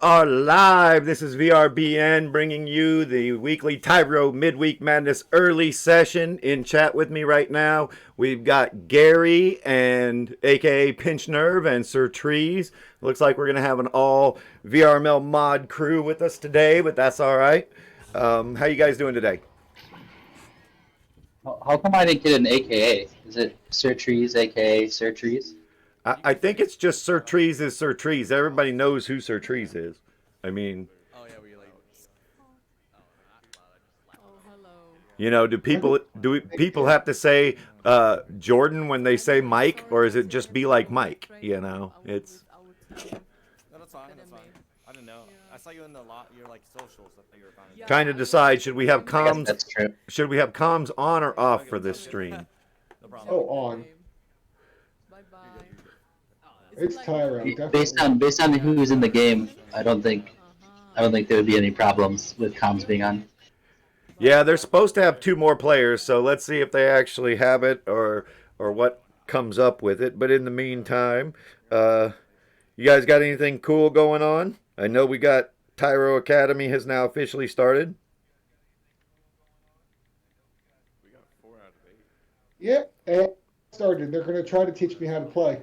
are live. This is VRBN bringing you the weekly Tyro Midweek Madness early session. In chat with me right now, we've got Gary and aka Pinch Nerve and Sir Trees. Looks like we're going to have an all VRML mod crew with us today, but that's all right. How you guys doing today? How come I didn't get an AKA? Is it Sir Trees, AKA Sir Trees? I think it's just Sir Trees is Sir Trees. Everybody knows who Sir Trees is. I mean, you know, do people have to say Jordan when they say Mike, or is it just be like Mike? You know, it's No, that's fine. That's fine. I didn't know. I saw you in the lot. Your like social stuff that you were finding. trying to decide should we have I guess comms that's true. on or off for this stream. No problem. Oh, on. Bye bye. It's Tyro, Based definitely. on who's in the game, I don't think there would be any problems with comms being on. Yeah, they're supposed to have two more players, so let's see if they actually have it or what comes up with it. But in the meantime, you guys got anything cool going on? I know we got Tyro Academy has now officially started. We got 4 out of 8. Yep, and started. They're going to try to teach me how to play.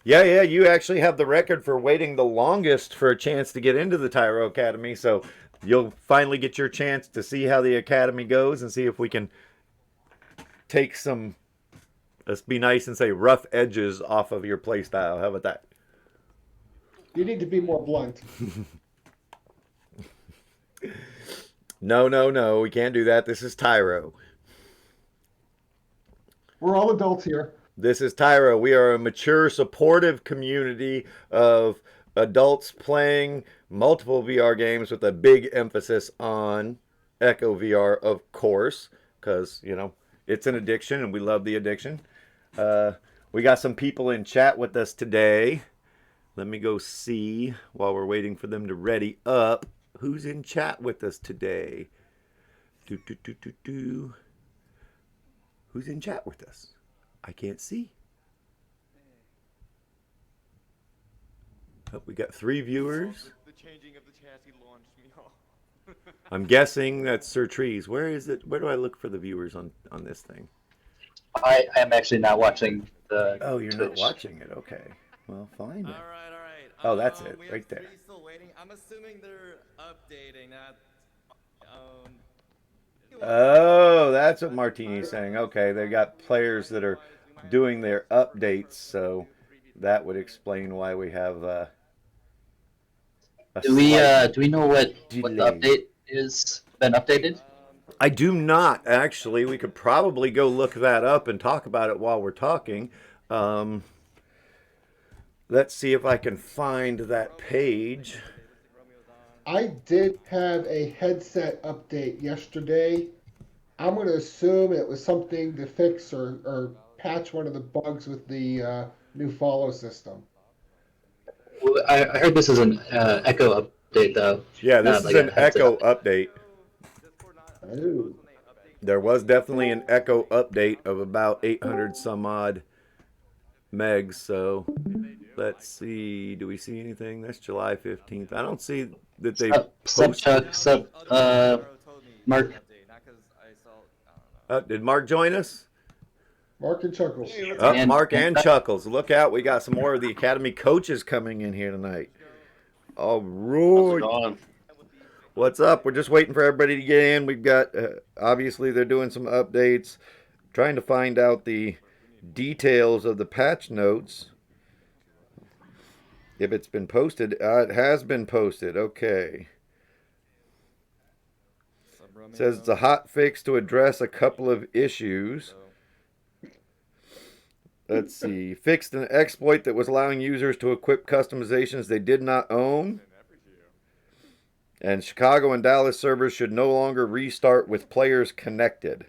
Yeah, you actually have the record for waiting the longest for a chance to get into the Tyro Academy, so you'll finally get your chance to see how the Academy goes and see if we can take some, let's be nice and say, rough edges off of your play style. How about that? You need to be more blunt. No, we can't do that. This is Tyro. We're all adults here. This is Tyro. We are a mature, supportive community of adults playing multiple VR games with a big emphasis on Echo VR, of course, because, you know, it's an addiction and we love the addiction. We got some people in chat with us today. Let me go see while we're waiting for them to ready up. Who's in chat with us today? Who's in chat with us? I can't see. Oh, we got 3 viewers. The changing of the chassis launched me off. I'm guessing that's Sir Trees. Where is it? Where do I look for the viewers on this thing? I am actually not watching the. Oh, you're Twitch. not watching it. Okay. Well, fine. All right. Oh, that's it, We right have there. 3 still waiting. I'm assuming they're updating that. Oh, that's what Martini's saying. Okay, they got players that are doing their updates, so that would explain why we have a Do we slight know what the delay. update is? Been updated? I do not, actually. We could probably go look that up and talk about it while we're talking. Let's see if I can find that page. I did have a headset update yesterday. I'm going to assume it was something to fix or patch one of the bugs with the new follow system. Well, I heard this is an Echo update though. Yeah, not this is like a an headset Echo update. Oh. There was definitely an Echo update of about 800 some odd megs, so let's see. Do we see anything? That's July 15th. I don't see that they Sup, posted. Chuck, sup, Mark. Did Mark join us? Mark and Chuckles. And- Mark and Chuckles. Look out. We got some more of the Academy coaches coming in here tonight. All right. What's up? We're just waiting for everybody to get in. We've got, obviously, they're doing some updates, trying to find out the details of the patch notes. If it's been posted, it has been posted. Okay. It says it's a hot fix to address a couple of issues. Let's see. Fixed an exploit that was allowing users to equip customizations they did not own. And Chicago and Dallas servers should no longer restart with players connected.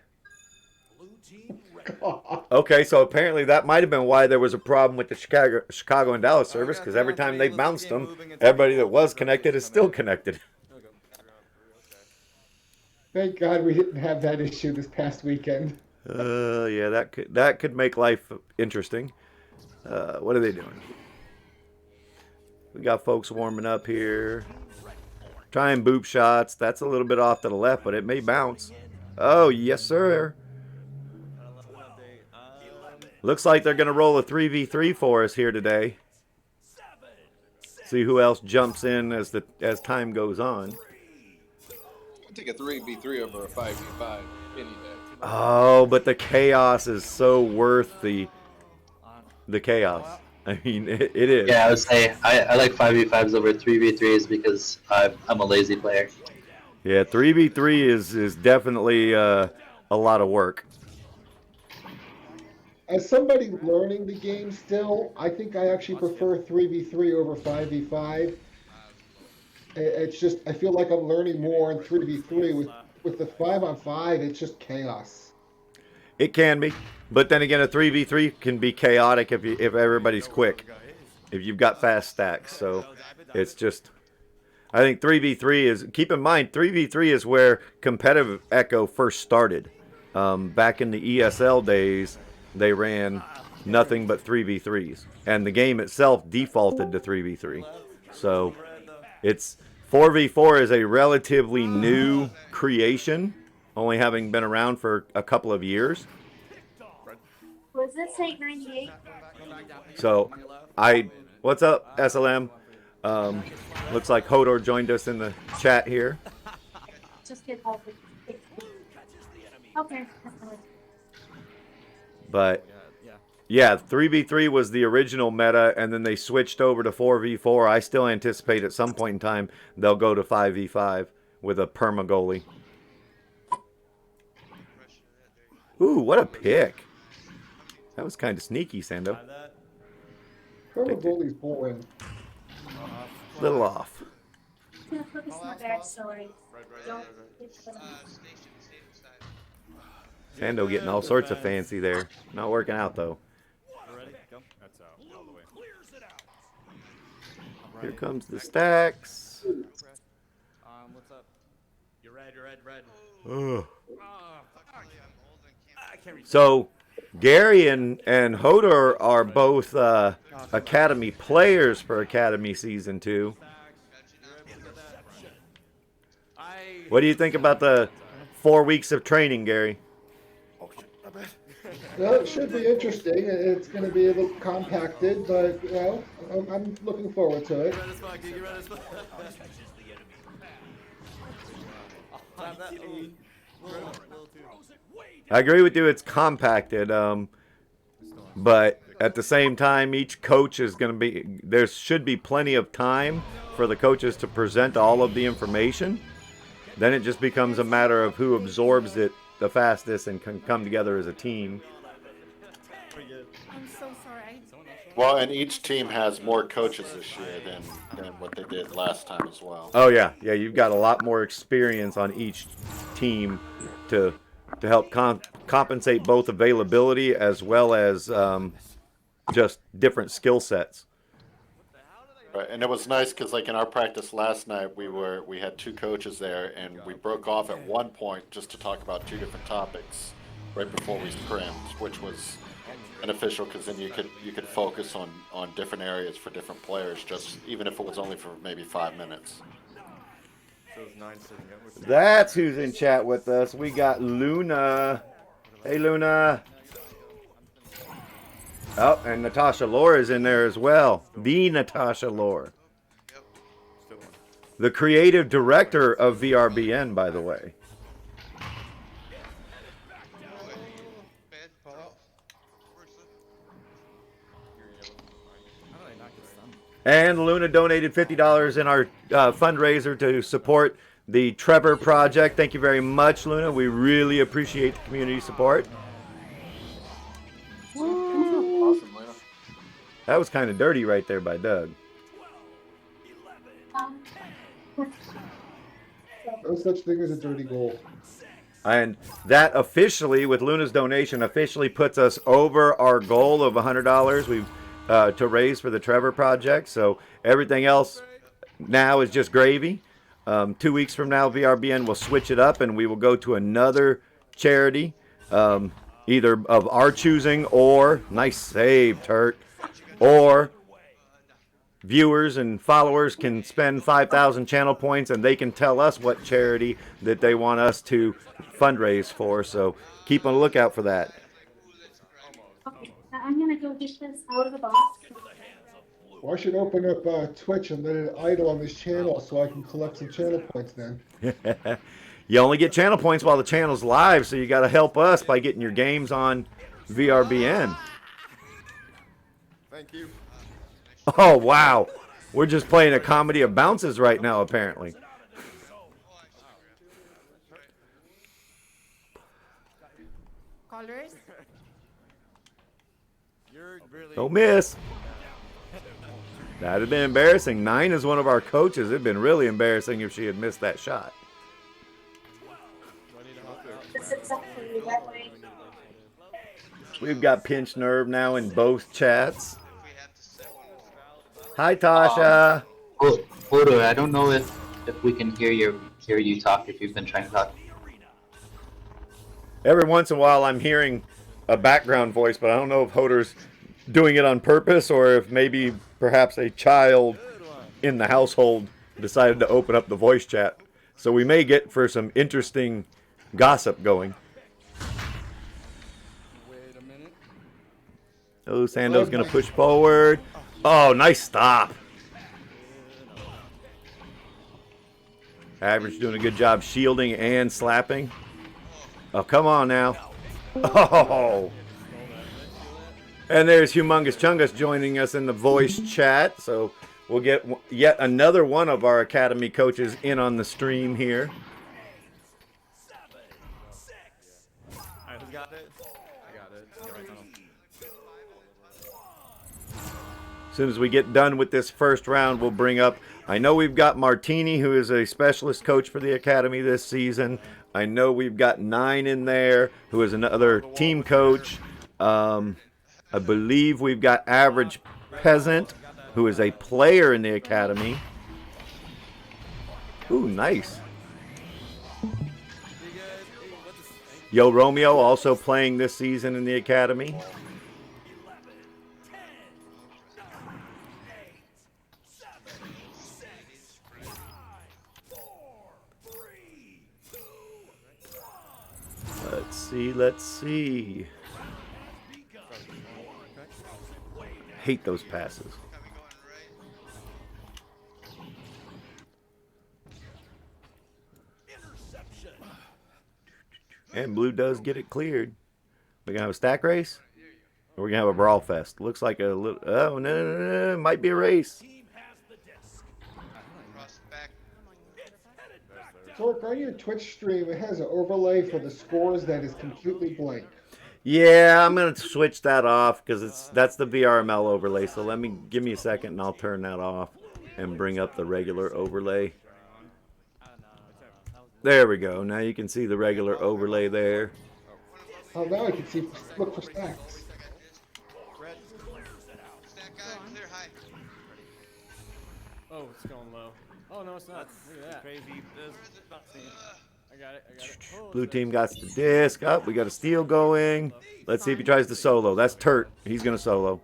Okay, so apparently that might have been why there was a problem with the Chicago and Dallas servers, because every time they bounced them, everybody that was connected is still connected. Thank God we didn't have that issue this past weekend. Yeah, that could make life interesting. What are they doing? We got folks warming up here. Trying boop shots. That's a little bit off to the left, but it may bounce. Oh, yes, sir. Looks like they're going to roll a 3v3 for us here today. See who else jumps in as time goes on. I'd take a 3v3 over a 5v5 any day. Oh, but the chaos is so worth the chaos. I mean, it is. Yeah, I would say I like 5v5s over 3v3s because I'm a lazy player. Yeah, 3v3 is definitely a lot of work. As somebody learning the game still, I think I actually prefer 3v3 over 5v5. It's just, I feel like I'm learning more in 3v3. With the 5-on-5, it's just chaos. It can be, but then again, a 3v3 can be chaotic if everybody's quick, if you've got fast stacks. So it's just, I think 3v3 is, keep in mind, 3v3 is where competitive Echo first started. Back in the ESL days, they ran nothing but 3v3s, and the game itself defaulted to 3v3. So it's 4v4 is a relatively new creation, only having been around for a couple of years. Was this 898? So what's up, SLM? Looks like Hodor joined us in the chat here. Just get all the. Okay. But yeah, 3v3 was the original meta, and then they switched over to 4v4. I still anticipate at some point in time they'll go to 5v5 with a perma goalie. Ooh, what a pick. That was kind of sneaky, Sando. Perma goalie's boring. Little off. It's not backstory. Don't. Sando getting all sorts of fancy there. Not working out, though. That's out all the way. Here comes the stacks. What's up? You're red. Ugh. I can't reach. So, Gary and Hodor are both Academy players for Academy Season 2. What do you think about the 4 weeks of training, Gary? Well, it should be interesting. It's going to be a little compacted, but, I'm looking forward to it. I agree with you. It's compacted, but at the same time, each coach is going to be. There should be plenty of time for the coaches to present all of the information. Then it just becomes a matter of who absorbs it the fastest and can come together as a team. I'm so sorry. Well, and each team has more coaches this year than what they did last time as well. Oh yeah, you've got a lot more experience on each team to help compensate both availability as well as just different skill sets. Right, and it was nice because, like, in our practice last night, we had two coaches there, and we broke off at one point just to talk about two different topics right before we scrimmed, which was beneficial because then you could focus on different areas for different players, just even if it was only for maybe 5 minutes. That's who's in chat with us. We got Luna. Hey, Luna. Oh, and Natasha Lore is in there as well. The Natasha Lore. The creative director of VRBN, by the way. And Luna donated $50 in our fundraiser to support the Trevor Project. Thank you very much, Luna. We really appreciate the community support. Awesome, Lena. That was kind of dirty right there by Doug. No such thing as a dirty goal. And that officially, with Luna's donation, officially puts us over our goal of $100 we've to raise for the Trevor Project. So everything else now is just gravy. 2 weeks from now, VRBN will switch it up and we will go to another charity, either of our choosing or, nice save, Turt, or viewers and followers can spend 5,000 channel points, and they can tell us what charity that they want us to fundraise for. So keep on the lookout for that. Okay, now I'm gonna go get this out of the box. Well, I should open up Twitch and let it idle on this channel so I can collect some channel points then. You only get channel points while the channel's live, so you got to help us by getting your games on VRBN. Thank you. Oh, wow. We're just playing a comedy of bounces right now, apparently. Colors? You're really. Don't miss. That'd have been embarrassing. 9 is one of our coaches. It'd been really embarrassing if she had missed that shot. This is exactly that way. We've got Pinch Nerve now in both chats. Hi, Tasha. Odo, I don't know if we can hear you talk if you've been trying to talk. Every once in a while, I'm hearing a background voice, but I don't know if Hoder's doing it on purpose or if maybe perhaps a child in the household decided to open up the voice chat. So we may get for some interesting gossip going. Wait a minute. Oh, Sando's going to push forward. Oh, nice stop. Average doing a good job shielding and slapping. Oh, come on now. Oh. And there's Humongous Chungus joining us in the voice chat. So we'll get yet another one of our Academy coaches in on the stream here. Alright, who's got it? I got it. Get right on him. As soon as we get done with this first round, we'll bring up, I know we've got Martini, who is a specialist coach for the Academy this season. I know we've got 9 in there, who is another team coach. I believe we've got Average Peasant, who is a player in the Academy. Ooh, nice. Yo Romeo also playing this season in the Academy. Let's see. Hate those passes. And blue does get it cleared. We're going to have a stack race? Or we're going to have a brawl fest? Looks like a little... Oh, no. Might be a race. Torque, on your Twitch stream, it has an overlay for the scores that is completely blank. Yeah, I'm gonna switch that off because that's the VRML overlay. So give me a second and I'll turn that off and bring up the regular overlay. There we go. Now you can see the regular overlay there. Oh, now I can see. Look for stacks. Oh, it's going low. Oh no, it's not. Look at that. Crazy. I got it. Oh, Blue team got the disc up. We got a steal going. Let's see if he tries to solo. That's Turt. He's gonna solo.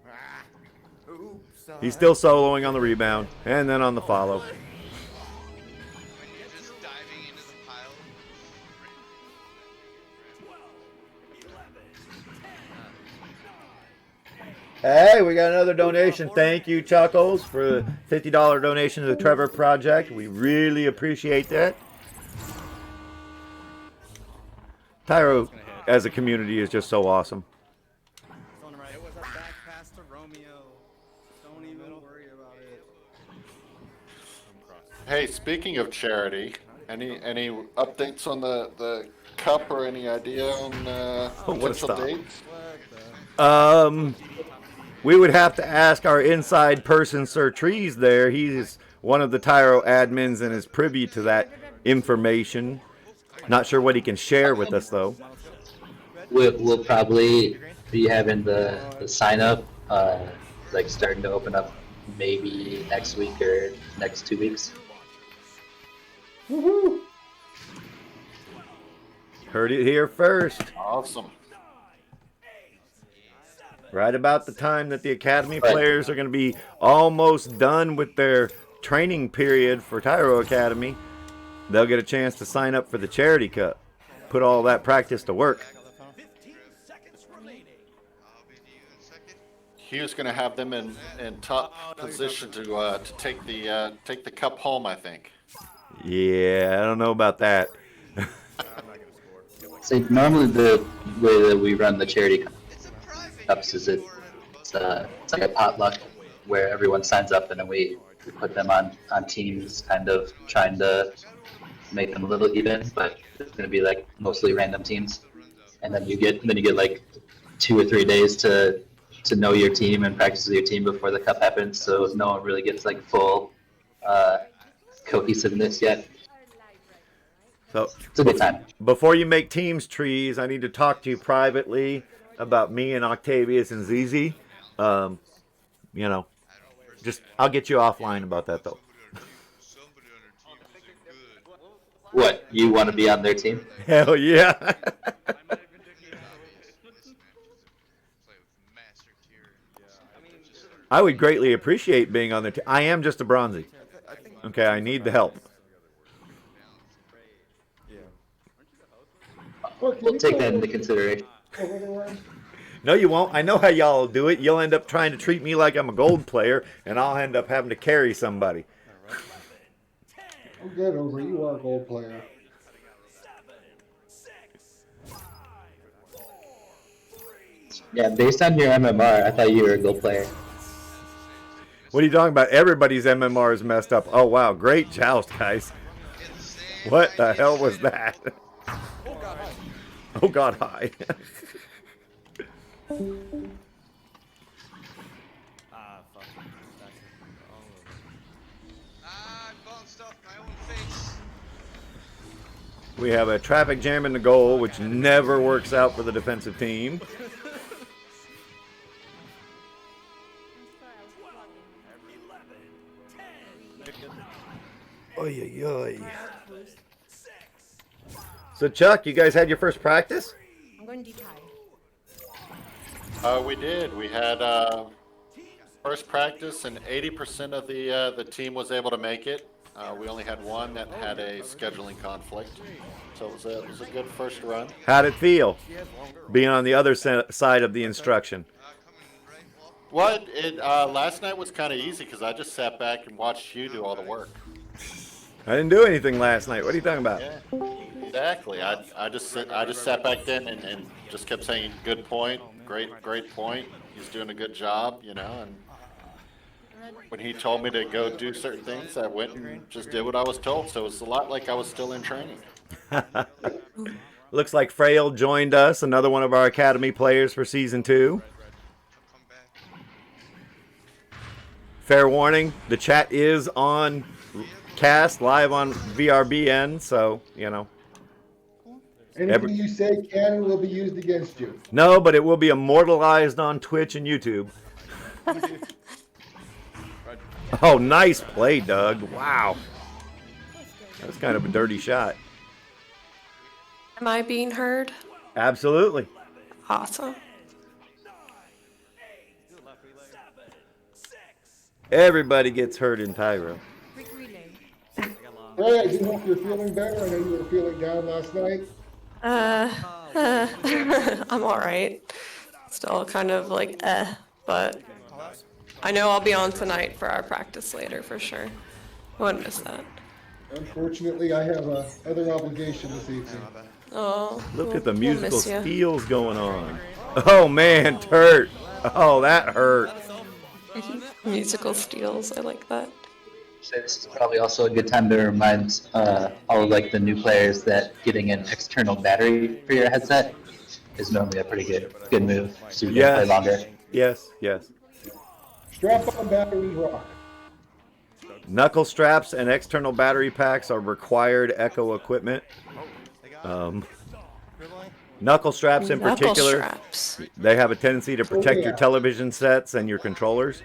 He's still soloing on the rebound and then on the follow. Hey, we got another donation. Thank you, Chuckles, for the $50 donation to the Trevor Project. We really appreciate that. Tyro, as a community, is just so awesome. It was a back pass to Romeo. Don't even worry about it. Hey, speaking of charity, any updates on the cup or any idea on what a potential stop. dates? We would have to ask our inside person, Sir Trees there. He's one of the Tyro admins and is privy to that information. Not sure what he can share with us, though. We'll probably be having the sign up, like starting to open up maybe next week or next 2 weeks. Woohoo! Heard it here first. Awesome. Right about the time that the academy Right. players are going to be almost done with their training period for Tyro Academy, they'll get a chance to sign up for the Charity Cup. Put all that practice to work. Hugh's going to have them in top position to take the cup home, I think. Yeah, I don't know about that. So normally the way that we run the charity cups is it's like a potluck where everyone signs up and then we put them on teams, kind of trying to make them a little even, but it's going to be like mostly random teams. And then you get like 2 or 3 days to know your team and practice with your team before the cup happens. So no one really gets like full cohesiveness yet. So It's a good time. before you make teams trees, I need to talk to you privately about me and Octavius and ZZ. You know, just I'll get you offline about that though. What, you want to be on their team? Hell yeah. I would greatly appreciate being on the team. I am just a bronzy. Okay, I need the help. We'll take that into consideration. No, you won't. I know how y'all do it. You'll end up trying to treat me like I'm a gold player, and I'll end up having to carry somebody. I'm good over. You are a gold player. Yeah, based on your MMR, I thought you were a gold player. What are you talking about? Everybody's MMR is messed up. Oh, wow. Great joust, guys. What the hell was that? Oh, God, hi. We have a traffic jam in the goal, which never works out for the defensive team. Oy, oy, oy. So, Chuck, you guys had your first practice? I'm going to do We did. We had first practice, and 80% of the team was able to make it. We only had one that had a scheduling conflict, so it was a good first run. How'd it feel, being on the other side of the instruction? What? Last night was kind of easy because I just sat back and watched you do all the work. I didn't do anything last night. What are you talking about? Yeah, exactly. I just sat back then and just kept saying, "Good point, great point. He's doing a good job," you know. And when he told me to go do certain things, I went and just did what I was told. So it's a lot like I was still in training. Looks like Frail joined us, another one of our Academy players for Season 2. Fair warning, the chat is on cast live on VRBN, so, you know. Anything you say can and will be used against you. No, but it will be immortalized on Twitch and YouTube. Oh, nice play, Doug. Wow. That was kind of a dirty shot. Am I being heard? Absolutely. Awesome. Everybody gets hurt in Tyro. Ray, I do hope you're feeling better. I know you were feeling down last night. I'm all right. Still kind of like but I know I'll be on tonight for our practice later for sure. I wouldn't miss that. Unfortunately, I have other obligation this evening. Oh, Look at the we'll musical miss ya. steals going on. Oh, man, hurt. Oh, that hurt. Musical steals, I like that. So this is probably also a good time to remind all of like the new players that getting an external battery for your headset is normally a pretty good move, so you can play longer. Yes, yes. Strap-on batteries rock. Knuckle straps and external battery packs are required Echo equipment. Knuckle straps in Knuckle particular, straps. they have a tendency to protect yeah. your television sets and your controllers.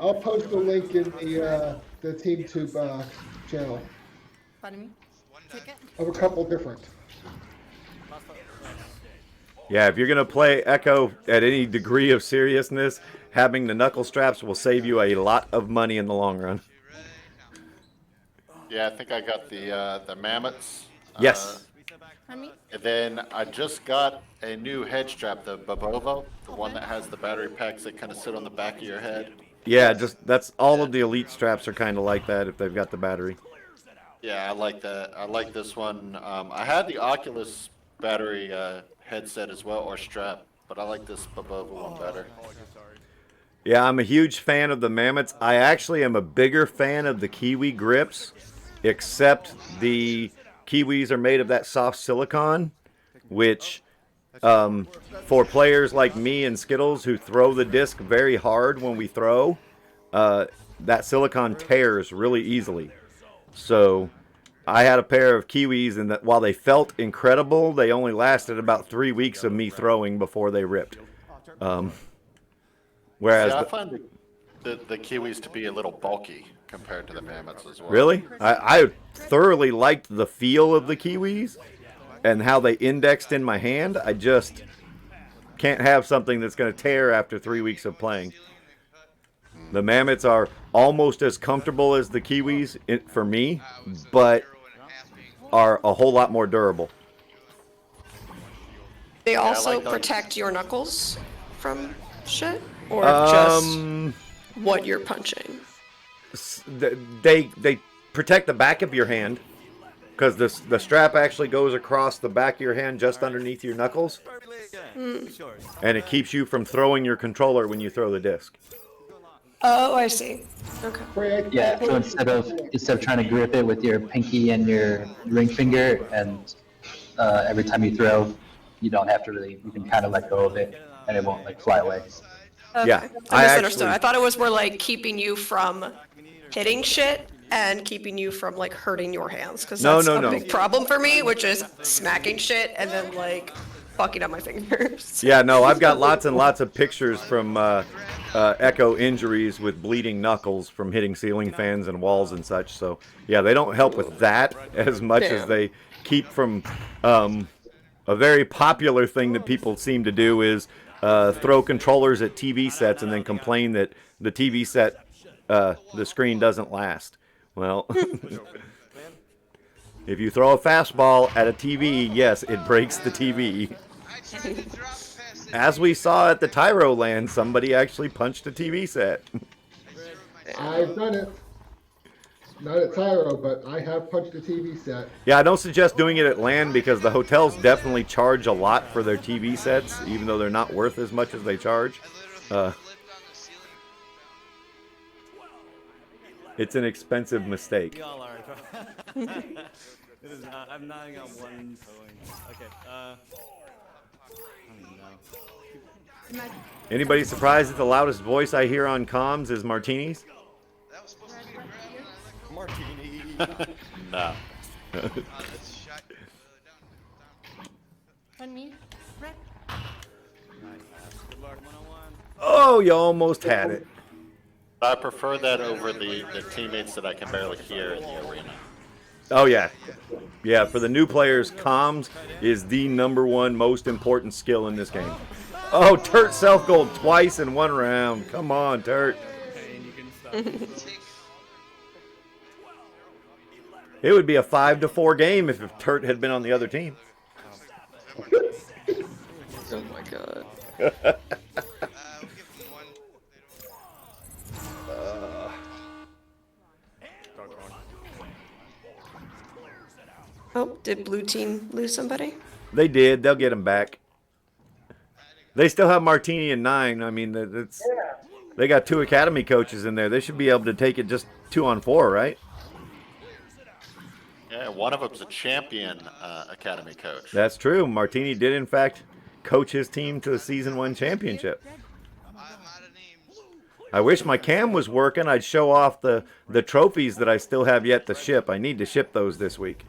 I'll post a link in the TeamTube channel Pardon me? Ticket? of a couple different. Yeah, if you're going to play Echo at any degree of seriousness, having the knuckle straps will save you a lot of money in the long run. Yeah, I think I got the mammoths. Yes. And then I just got a new head strap, the Babovo, the one that has the battery packs that kind of sit on the back of your head. Yeah, just that's all of the elite straps are kind of like that if they've got the battery. Yeah, I like that. I like this one. I had the Oculus battery headset as well, or strap, but I like this Babovo one better. Yeah, I'm a huge fan of the mammoths. I actually am a bigger fan of the Kiwi grips, except the Kiwis are made of that soft silicone, which for players like me and Skittles who throw the disc very hard when we throw, that silicone tears really easily. So I had a pair of Kiwis, and that while they felt incredible, they only lasted about 3 weeks of me throwing before they ripped. Whereas Yeah, I find the Kiwis to be a little bulky compared to the mammoths as well. really, I thoroughly liked the feel of the Kiwis and how they indexed in my hand. I just can't have something that's going to tear after 3 weeks of playing. The mammoths are almost as comfortable as the Kiwis for me, but are a whole lot more durable. They also like those. protect your knuckles from shit, or just what you're punching. They protect the back of your hand because the strap actually goes across the back of your hand just underneath your knuckles, and it keeps you from throwing your controller when you throw the disc. Oh, I see. Okay. Yeah, so instead of trying to grip it with your pinky and your ring finger, and every time you throw, you don't have to really, you can kind of let go of it, and it won't like fly away. Okay. Yeah, I misunderstood. I thought it was more like keeping you from hitting shit and keeping you from like hurting your hands, because that's a big problem for me, which is smacking shit and then like fucking up my fingers. Yeah, no, I've got lots and lots of pictures from Echo injuries with bleeding knuckles from hitting ceiling fans and walls and such. So yeah, they don't help with that as much as they keep from. A very popular thing that people seem to do is throw controllers at TV sets and then complain that the TV set, the screen doesn't last. Well, if you throw a fastball at a TV, yes, it breaks the TV. As we saw at the Tyro land, somebody actually punched a TV set. I've done it. Not at Tyro, but I have punched a TV set. Yeah, I don't suggest doing it at land because the hotels definitely charge a lot for their TV sets, even though they're not worth as much as they charge. It's an expensive mistake. Y'all are. It is not. I'm not on one towing. Okay. I don't know. Anybody surprised that the loudest voice I hear on comms is Martini's? Martini. No. On me. Red. Good luck, 101. Oh, you almost had it. I prefer that over the teammates that I can barely hear in the arena. Oh, yeah. Yeah, for the new players, comms is the #1 most important skill in this game. Oh, Turt self-gold twice in one round. Come on, Turt. It would be a 5-4 game if Turt had been on the other team. Oh my god. Oh, did blue team lose somebody? They did. They'll get him back. They still have Martini and 9. I mean, they got 2 academy coaches in there. They should be able to take it just 2-on-4, right? Yeah, one of them's a champion academy coach. That's true. Martini did, in fact, coach his team to the Season 1 championship. I wish my cam was working. I'd show off the trophies that I still have yet to ship. I need to ship those this week.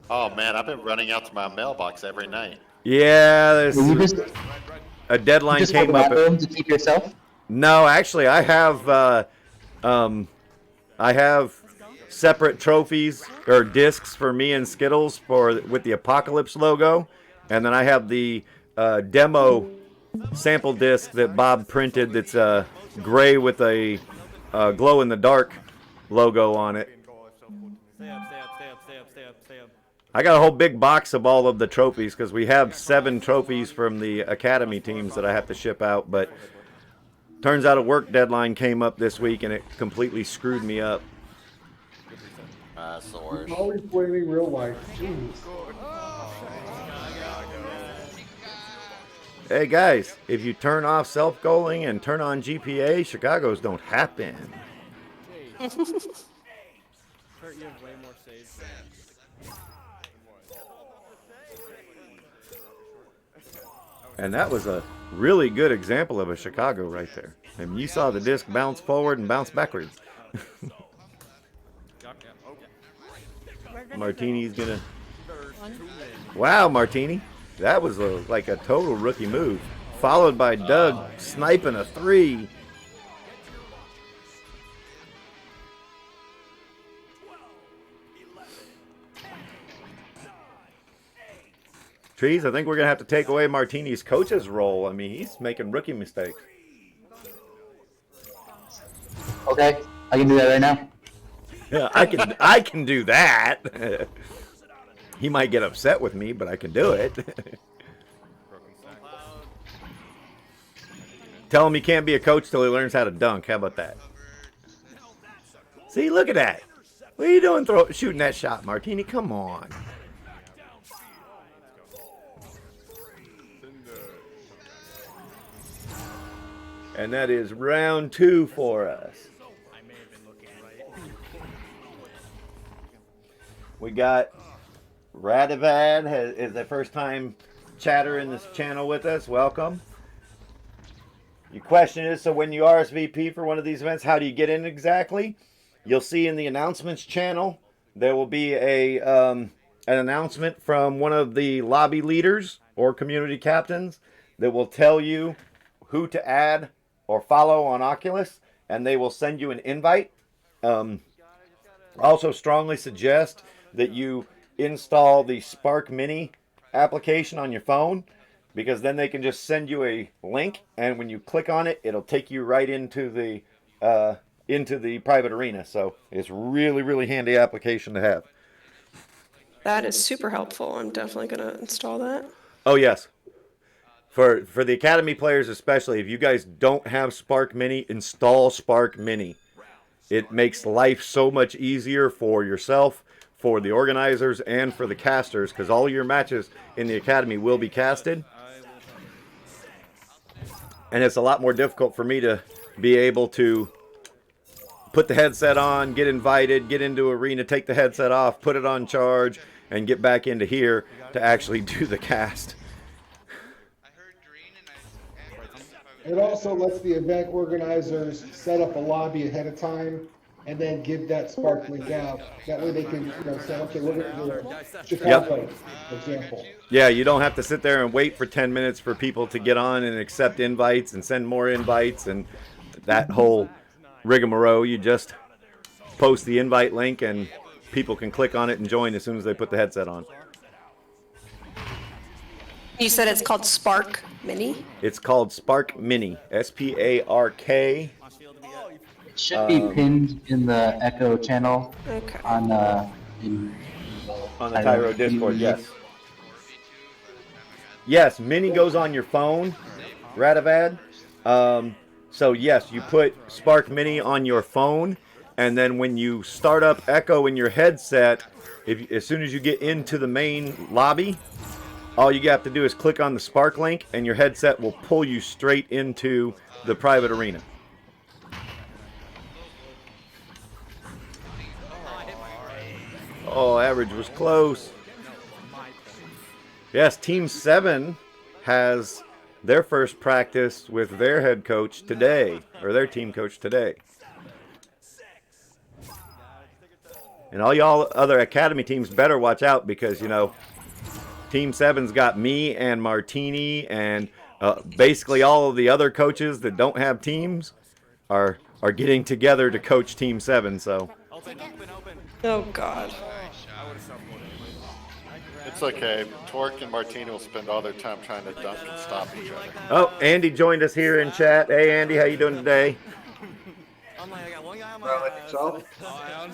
Oh, man, I've been running out to my mailbox every night. Yeah, there's a deadline Just came up. to keep yourself? No, actually, I have separate trophies or discs for me and Skittles with the Apocalypse logo, And then I have the demo sample disc that Bob printed that's gray with a glow-in-the-dark logo on it. Stay up, stay up, stay up, stay up, stay up, stay up. I got a whole big box of all of the trophies because we have 7 trophies from the academy teams that I have to ship out, but turns out a work deadline came up this week and it completely screwed me up. That's the worst. Always blaming real life. Jeez. Hey guys, if you turn off self-goaling and turn on GPA, Chicago's don't happen. Kurt, you have way more saves. And that was a really good example of a Chicago right there. I mean, you saw the disc bounce forward and bounce backwards. Martini's gonna... Wow, Martini. That was like a total rookie move. Followed by Doug sniping a 3. Trees, I think we're going to have to take away Martini's coach's role. I mean, he's making rookie mistakes. Okay, I can do that right now. Yeah, I can do that. He might get upset with me, but I can do it. Tell him he can't be a coach till he learns how to dunk. How about that? See, look at that. What are you doing shooting that shot, Martini? Come on. And that is round 2 for us. We got Radavad is the first time chatter in this channel with us. Welcome. Your question is, so when you RSVP for one of these events, how do you get in exactly? You'll see in the announcements channel, there will be an announcement from one of the lobby leaders or community captains that will tell you who to add or follow on Oculus, and they will send you an invite. Also strongly suggest that you install the Spark Mini application on your phone, because then they can just send you a link, and when you click on it, it'll take you right into the private arena. So it's really, really handy application to have. That is super helpful. I'm definitely going to install that. Oh, yes. For the Academy players especially, if you guys don't have Spark Mini, install Spark Mini. It makes life so much easier for yourself, for the organizers, and for the casters, because all your matches in the Academy will be casted. And it's a lot more difficult for me to be able to put the headset on, get invited, get into arena, take the headset off, put it on charge, and get back into here to actually do the cast. It also lets the event organizers set up a lobby ahead of time and then give that Spark link out. That way they can, say, okay, we're going to do Chicago, for example. Yeah, you don't have to sit there and wait for 10 minutes for people to get on and accept invites and send more invites and that whole rigmarole. You just post the invite link and people can click on it and join as soon as they put the headset on. You said it's called Spark Mini? It's called Spark Mini, S-P-A-R-K. It should be pinned in the Echo channel Okay. on the Tyro Discord, yes. Yes, Mini goes on your phone, Radavad. So yes, you put Spark Mini on your phone, and then when you start up Echo in your headset, as soon as you get into the main lobby, all you have to do is click on the Spark link, and your headset will pull you straight into the private arena. Oh, average was close. Yes, Team 7 has their first practice with their head coach today, or their team coach today. And all y'all other academy teams better watch out, because, Team 7's got me and Martini, and basically all of the other coaches that don't have teams are getting together to coach Team 7, so. Open, open, open. Oh, God. I would have self-voted. It's okay. Torque and Martini will spend all their time trying to dunk and stop each other. Oh, Andy joined us here in chat. Hey, Andy, how you doing today?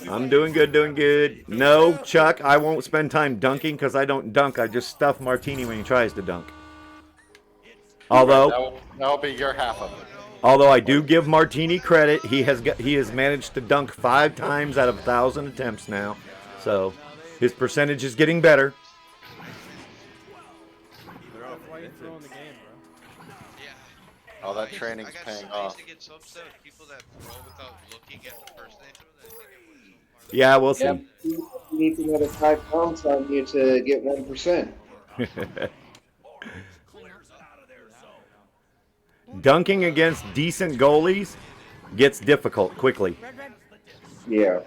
I'm doing good, doing good. No, Chuck, I won't spend time dunking because I don't dunk. I just stuff Martini when he tries to dunk. Although that'll be your half of it. Although I do give Martini credit, he has managed to dunk 5 times out of 1,000 attempts now, so his percentage is getting better. All that training's paying off. Yeah, we'll see. Yep. You need to get a 5 pounds on you to get 1%. Dunking against decent goalies gets difficult quickly. Yeah.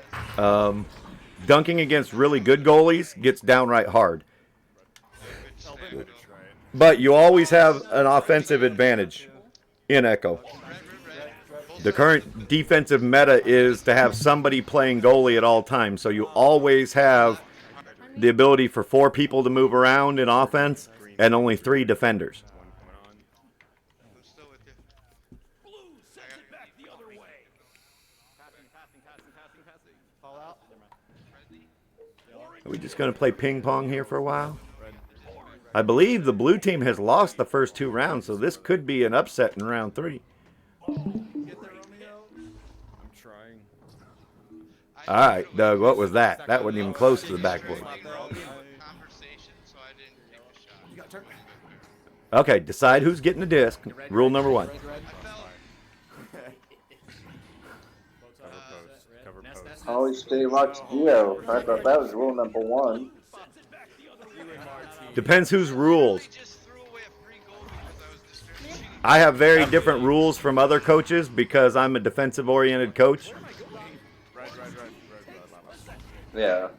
Dunking against really good goalies gets downright hard. But you always have an offensive advantage in Echo. The current defensive meta is to have somebody playing goalie at all times, so you always have the ability for 4 people to move around in offense and only 3 defenders. Are we just going to play ping pong here for a while? I believe the blue team has lost the first 2 rounds, so this could be an upset in round 3. All right, Doug, what was that? That wasn't even close to the backboard. Okay, decide who's getting the disc. Rule number 1. Always stay locked to Geo. I thought that was rule number 1. Depends whose rules. I have very different rules from other coaches because I'm a defensive-oriented coach. Yeah.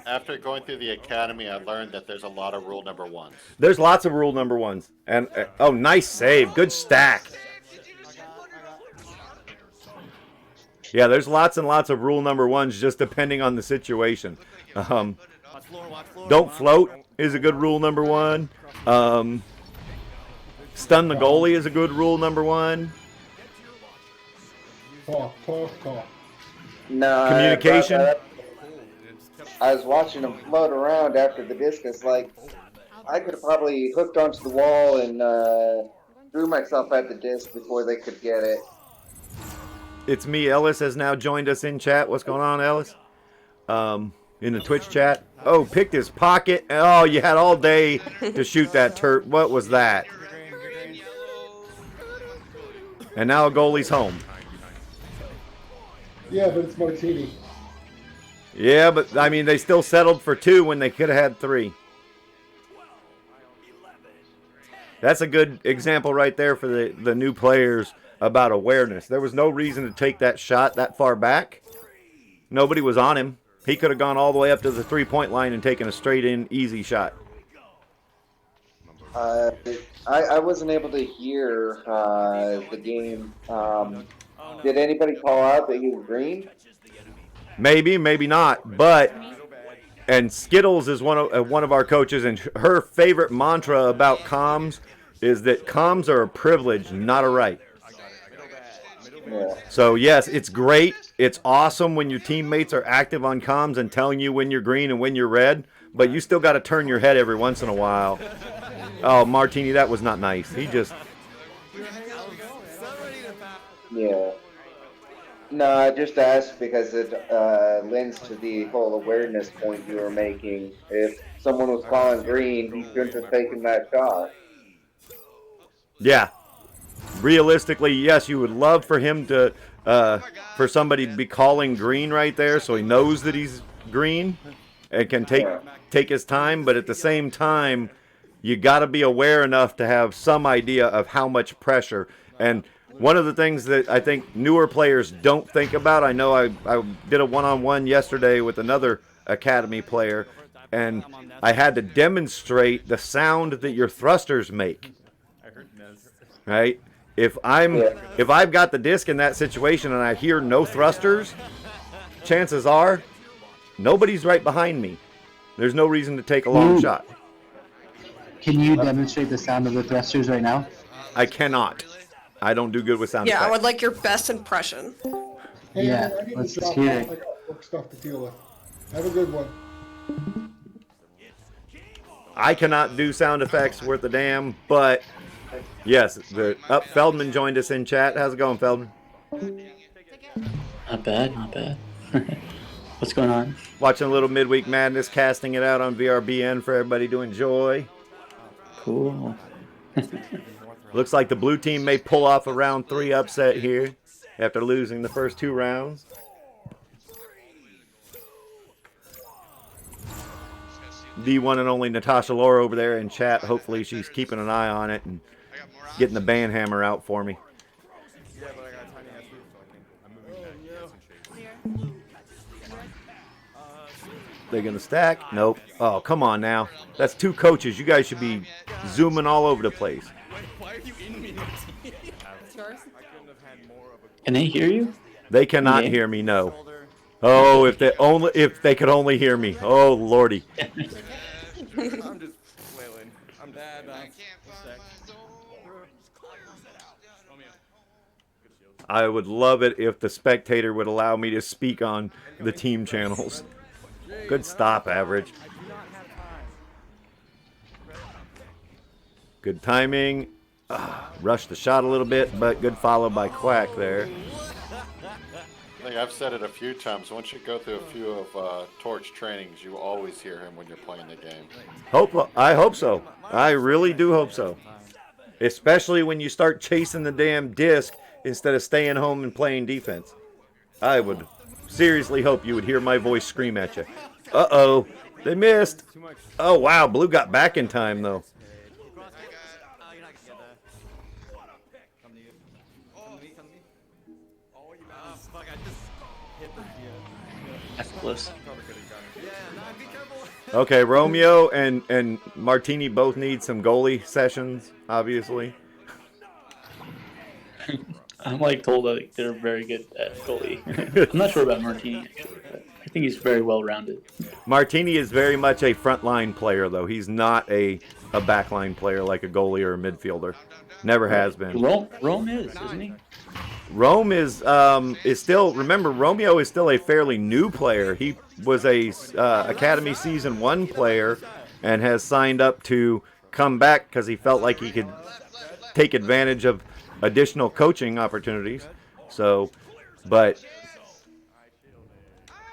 After going through the academy, I learned that there's a lot of rule number 1s. There's lots of rule number 1s. And oh, nice save. Good stack. Yeah, there's lots and lots of rule number 1s just depending on the situation. Don't float is a good rule number 1. Stun the goalie is a good rule number 1. Talk. No. Communication. I was watching him float around after the discus. Like, I could have probably hooked onto the wall and threw myself at the disc before they could get it. It's me. Ellis has now joined us in chat. What's going on, Ellis? In the Twitch chat. Oh, picked his pocket. Oh, you had all day to shoot that turret. What was that? And now a goalie's home. Yeah, but it's Martini. Yeah, but, I mean, they still settled for 2 when they could have had 3. That's a good example right there for the new players about awareness. There was no reason to take that shot that far back. Nobody was on him. He could have gone all the way up to the 3-point line and taken a straight-in, easy shot. I wasn't able to hear the game. Did anybody call out that he was green? Maybe, maybe not. But, and Skittles is one of our coaches, and her favorite mantra about comms is that comms are a privilege, not a right. Yeah. So, yes, it's great. It's awesome when your teammates are active on comms and telling you when you're green and when you're red, but you still got to turn your head every once in a while. Oh, Martini, that was not nice. He just... Yeah. No, I just asked because it lends to the whole awareness point you were making. If someone was calling green, he couldn't have taken that shot. Yeah. Realistically, yes, you would love for him to, for somebody to be calling green right there so he knows that he's green and can take his time. But at the same time, you got to be aware enough to have some idea of how much pressure. And one of the things that I think newer players don't think about, I know I did a one-on-one yesterday with another academy player, and I had to demonstrate the sound that your thrusters make. Right? If I've got the disc in that situation and I hear no thrusters, chances are nobody's right behind me. There's no reason to take a long shot. Can you demonstrate the sound of the thrusters right now? I cannot. I don't do good with sound Yeah, effects. I would like your best impression. Hey, Yeah, man, I need let's to drop hear off. it. I got work stuff to deal with. Have a good one. I cannot do sound effects worth a damn, but yes, Feldman joined us in chat. How's it going, Feldman? Not bad, not bad. What's going on? Watching a little Midweek Madness, casting it out on VRBN for everybody to enjoy. Cool. Looks like the blue team may pull off a round 3 upset here after losing the first 2 rounds. The one and only Natasha Laura over there in chat. Hopefully she's keeping an eye on it and getting the band hammer out for me. They're going to stack? Nope. Oh, come on now. That's 2 coaches. You guys should be zooming all over the place. Why are you in me? Can they hear you? They cannot hear me, no. Oh, if they could only hear me. Oh, lordy. I'm just flailing. I'm bad. I would love it if the spectator would allow me to speak on the team channels. Good stop, Average. Good timing. Rushed the shot a little bit, but good follow by Quack there. I think I've said it a few times. Once you go through a few of Torch trainings, you always hear him when you're playing the game. I hope so. I really do hope so. Especially when you start chasing the damn disc instead of staying home and playing defense. I would seriously hope you would hear my voice scream at you. Uh-oh. They missed. Oh, wow. Blue got back in time, though. That's close. Okay, Romeo and Martini both need some goalie sessions, obviously. I'm like told that they're very good at goalie. I'm not sure about Martini, actually, but I think he's very well rounded. Martini is very much a frontline player, though. He's not a backline player like a goalie or a midfielder. Never has been. Rome is, isn't he? Rome is still. Remember, Romeo is still a fairly new player. He was a Academy Season 1 player and has signed up to come back because he felt like he could take advantage of additional coaching opportunities. So, but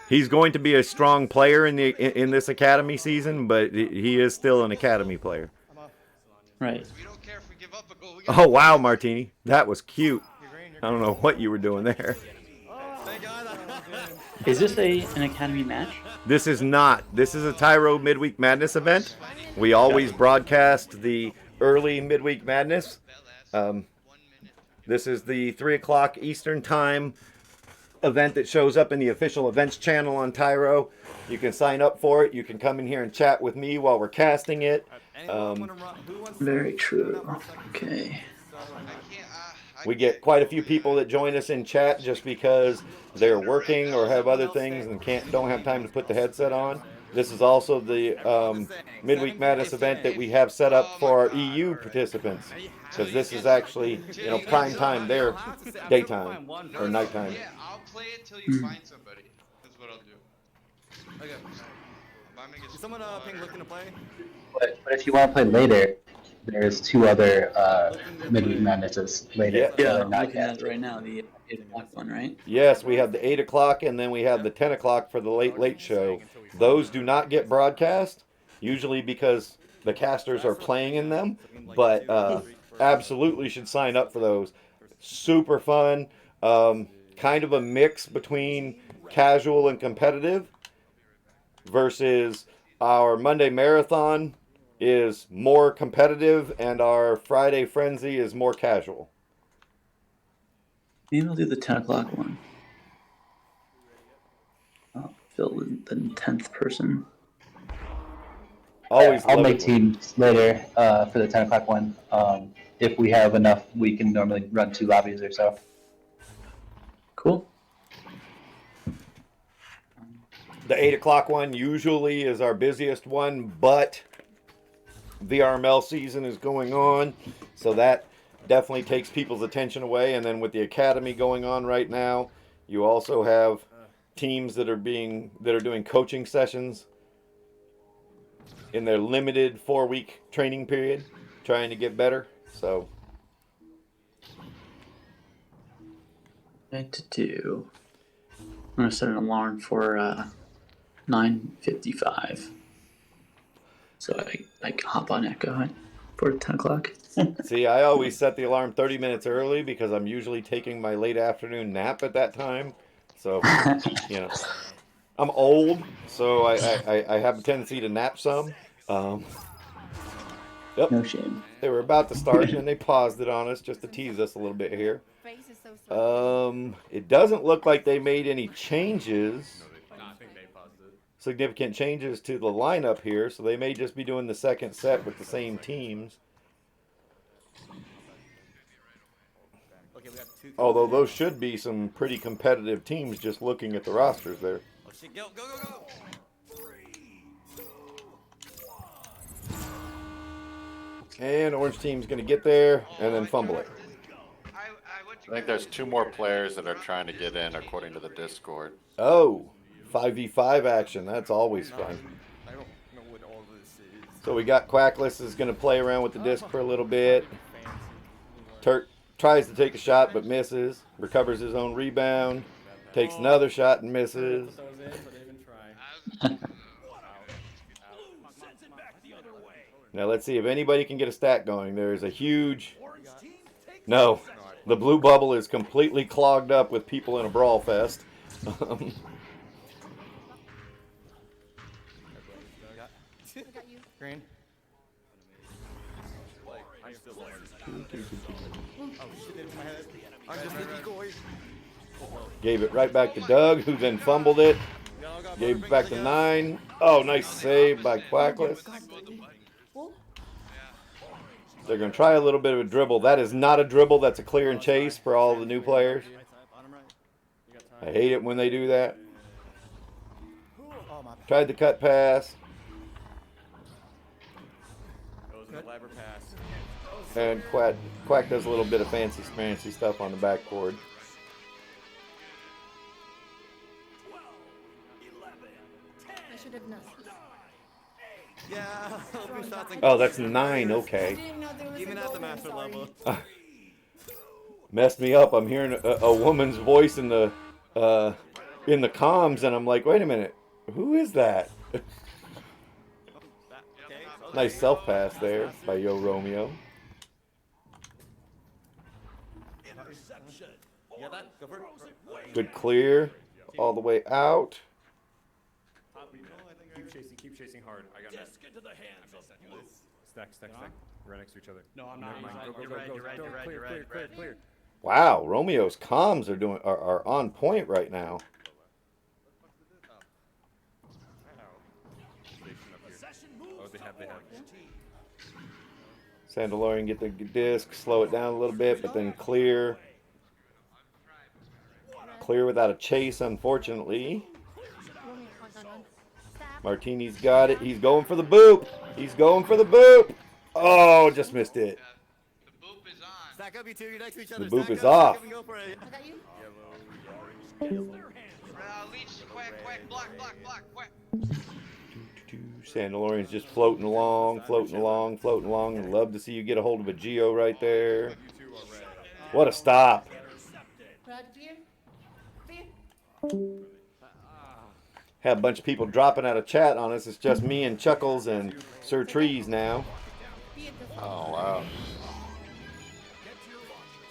he's going to be a strong player in this Academy season. But he is still an Academy player. Right. Oh wow, Martini, that was cute. I don't know what you were doing there. Is this an Academy match? This is not. This is a Tyro Midweek Madness event. We always broadcast the early Midweek Madness. This is the 3 o'clock Eastern Time event that shows up in the official events channel on Tyro. You can sign up for it. You can come in here and chat with me while we're casting it. Very true. Okay. We get quite a few people that join us in chat just because they're working or have other things and don't have time to put the headset on. This is also the Midweek Madness event that we have set up for our EU participants, because this is actually, prime time, their daytime or nighttime. Yeah, I'll play it till you find somebody. That's what I'll do. Okay. Is someone looking to play? But if you want to play later, there's 2 other Midweek Madnesses later. Yeah, I'm looking at it right now, the 8 o'clock one, right? Yes, we have the 8 o'clock and then we have the 10 o'clock for the late show. Those do not get broadcast, usually because the casters are playing in them, but absolutely should sign up for those. Super fun, kind of a mix between casual and competitive versus our Monday Marathon is more competitive and our Friday Frenzy is more casual. Maybe I'll do the 10 o'clock one. I'll fill the 10th person. Always. I'll make teams later for the 10 o'clock one. If we have enough, we can normally run 2 lobbies or so. Cool. The 8 o'clock one usually is our busiest one, but VRML season is going on, so that definitely takes people's attention away. And then with the academy going on right now, you also have teams that are doing coaching sessions in their limited 4-week training period, trying to get better. So What to do? I'm gonna set an alarm for 9:55, so I can hop on Echo for 10 o'clock. see, I always set the alarm 30 minutes early because I'm usually taking my late afternoon nap at that time. So, you know, I'm old, so I have a tendency to nap some. Yep. No shame. They were about to start, and then they paused it on us just to tease us a little bit here. It doesn't look like they made any changes, significant changes to the lineup here, so they may just be doing the second set with the same teams. Although those should be some pretty competitive teams just looking at the rosters there. And orange team's going to get there and then fumble it. I think there's 2 more players that are trying to get in, according to the Discord. Oh, 5v5 action. That's always fun. I don't know what all this is. So we got Quackless is going to play around with the disc for a little bit. Turk tries to take a shot but misses. Recovers his own rebound. Takes another shot and misses. Now let's see if anybody can get a stack going. There's a huge... No. The blue bubble is completely clogged up with people in a brawl fest. Green. Gave it right back to Doug, who then fumbled it. Gave it back to 9. Oh, nice save by Quackless. They're going to try a little bit of a dribble. That is not a dribble. That's a clear and chase for all the new players. I hate it when they do that. Tried the cut pass. And Quack does a little bit of fancy stuff on the backboard. I should have known. Yeah. Oh, that's 9. Okay. Even at the master level. Messed me up. I'm hearing a woman's voice in the comms, and I'm like, wait a minute, who is that? Nice self pass there by Yo Romeo. Good clear all the way out. Keep chasing hard. I got that. Stack. Right next to each other. No, I'm not. You're right. Clear. Wow, Romeo's comms are on point right now. They have. Sandalorian get the disc, slow it down a little bit, but then clear. Clear without a chase, unfortunately. Martini's got it. He's going for the boop. Oh, just missed it. Stack up, you two. You're next to each The other. boop is off. Sandalorian's just floating along. I'd love to see you get a hold of a Geo right there. What a stop. Have a bunch of people dropping out of chat on us. It's just me and Chuckles and Sir Trees now. Oh, wow.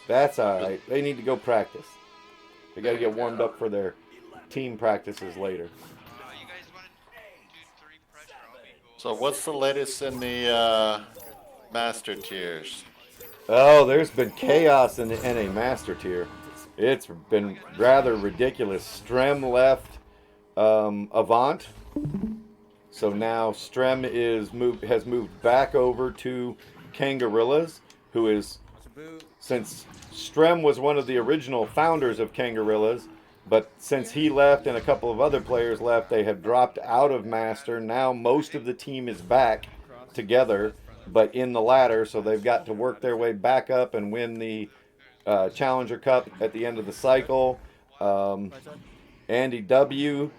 That's alright. They need to go practice. They got to get warmed up for their team practices later. So what's the latest in the master tiers? Oh, there's been chaos in the NA Master Tier. It's been rather ridiculous. Strem left Avant. So now Strem has moved back over to Kangarillas, who is, since Strem was one of the original founders of Kangarillas, But since he left and a couple of other players left, they have dropped out of Master. Now most of the team is back together, but in the ladder, so they've got to work their way back up and win the Challenger Cup at the end of the cycle. Andy W.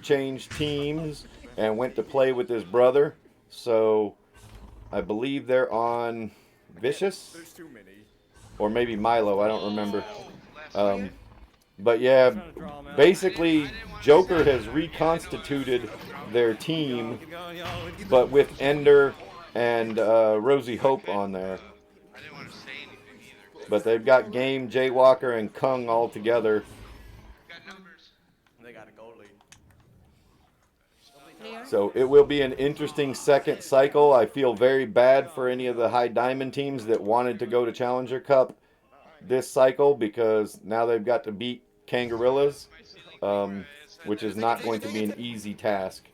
changed teams and went to play with his brother. So I believe they're on Vicious or maybe Milo. I don't remember. But yeah, basically Joker has reconstituted their team, but with Ender and Rosie Hope on there. But they've got Game, Jaywalker, and Kung all together. So it will be an interesting second cycle. I feel very bad for any of the high diamond teams that wanted to go to Challenger Cup this cycle, because now they've got to beat Kangarillas, which is not going to be an easy task.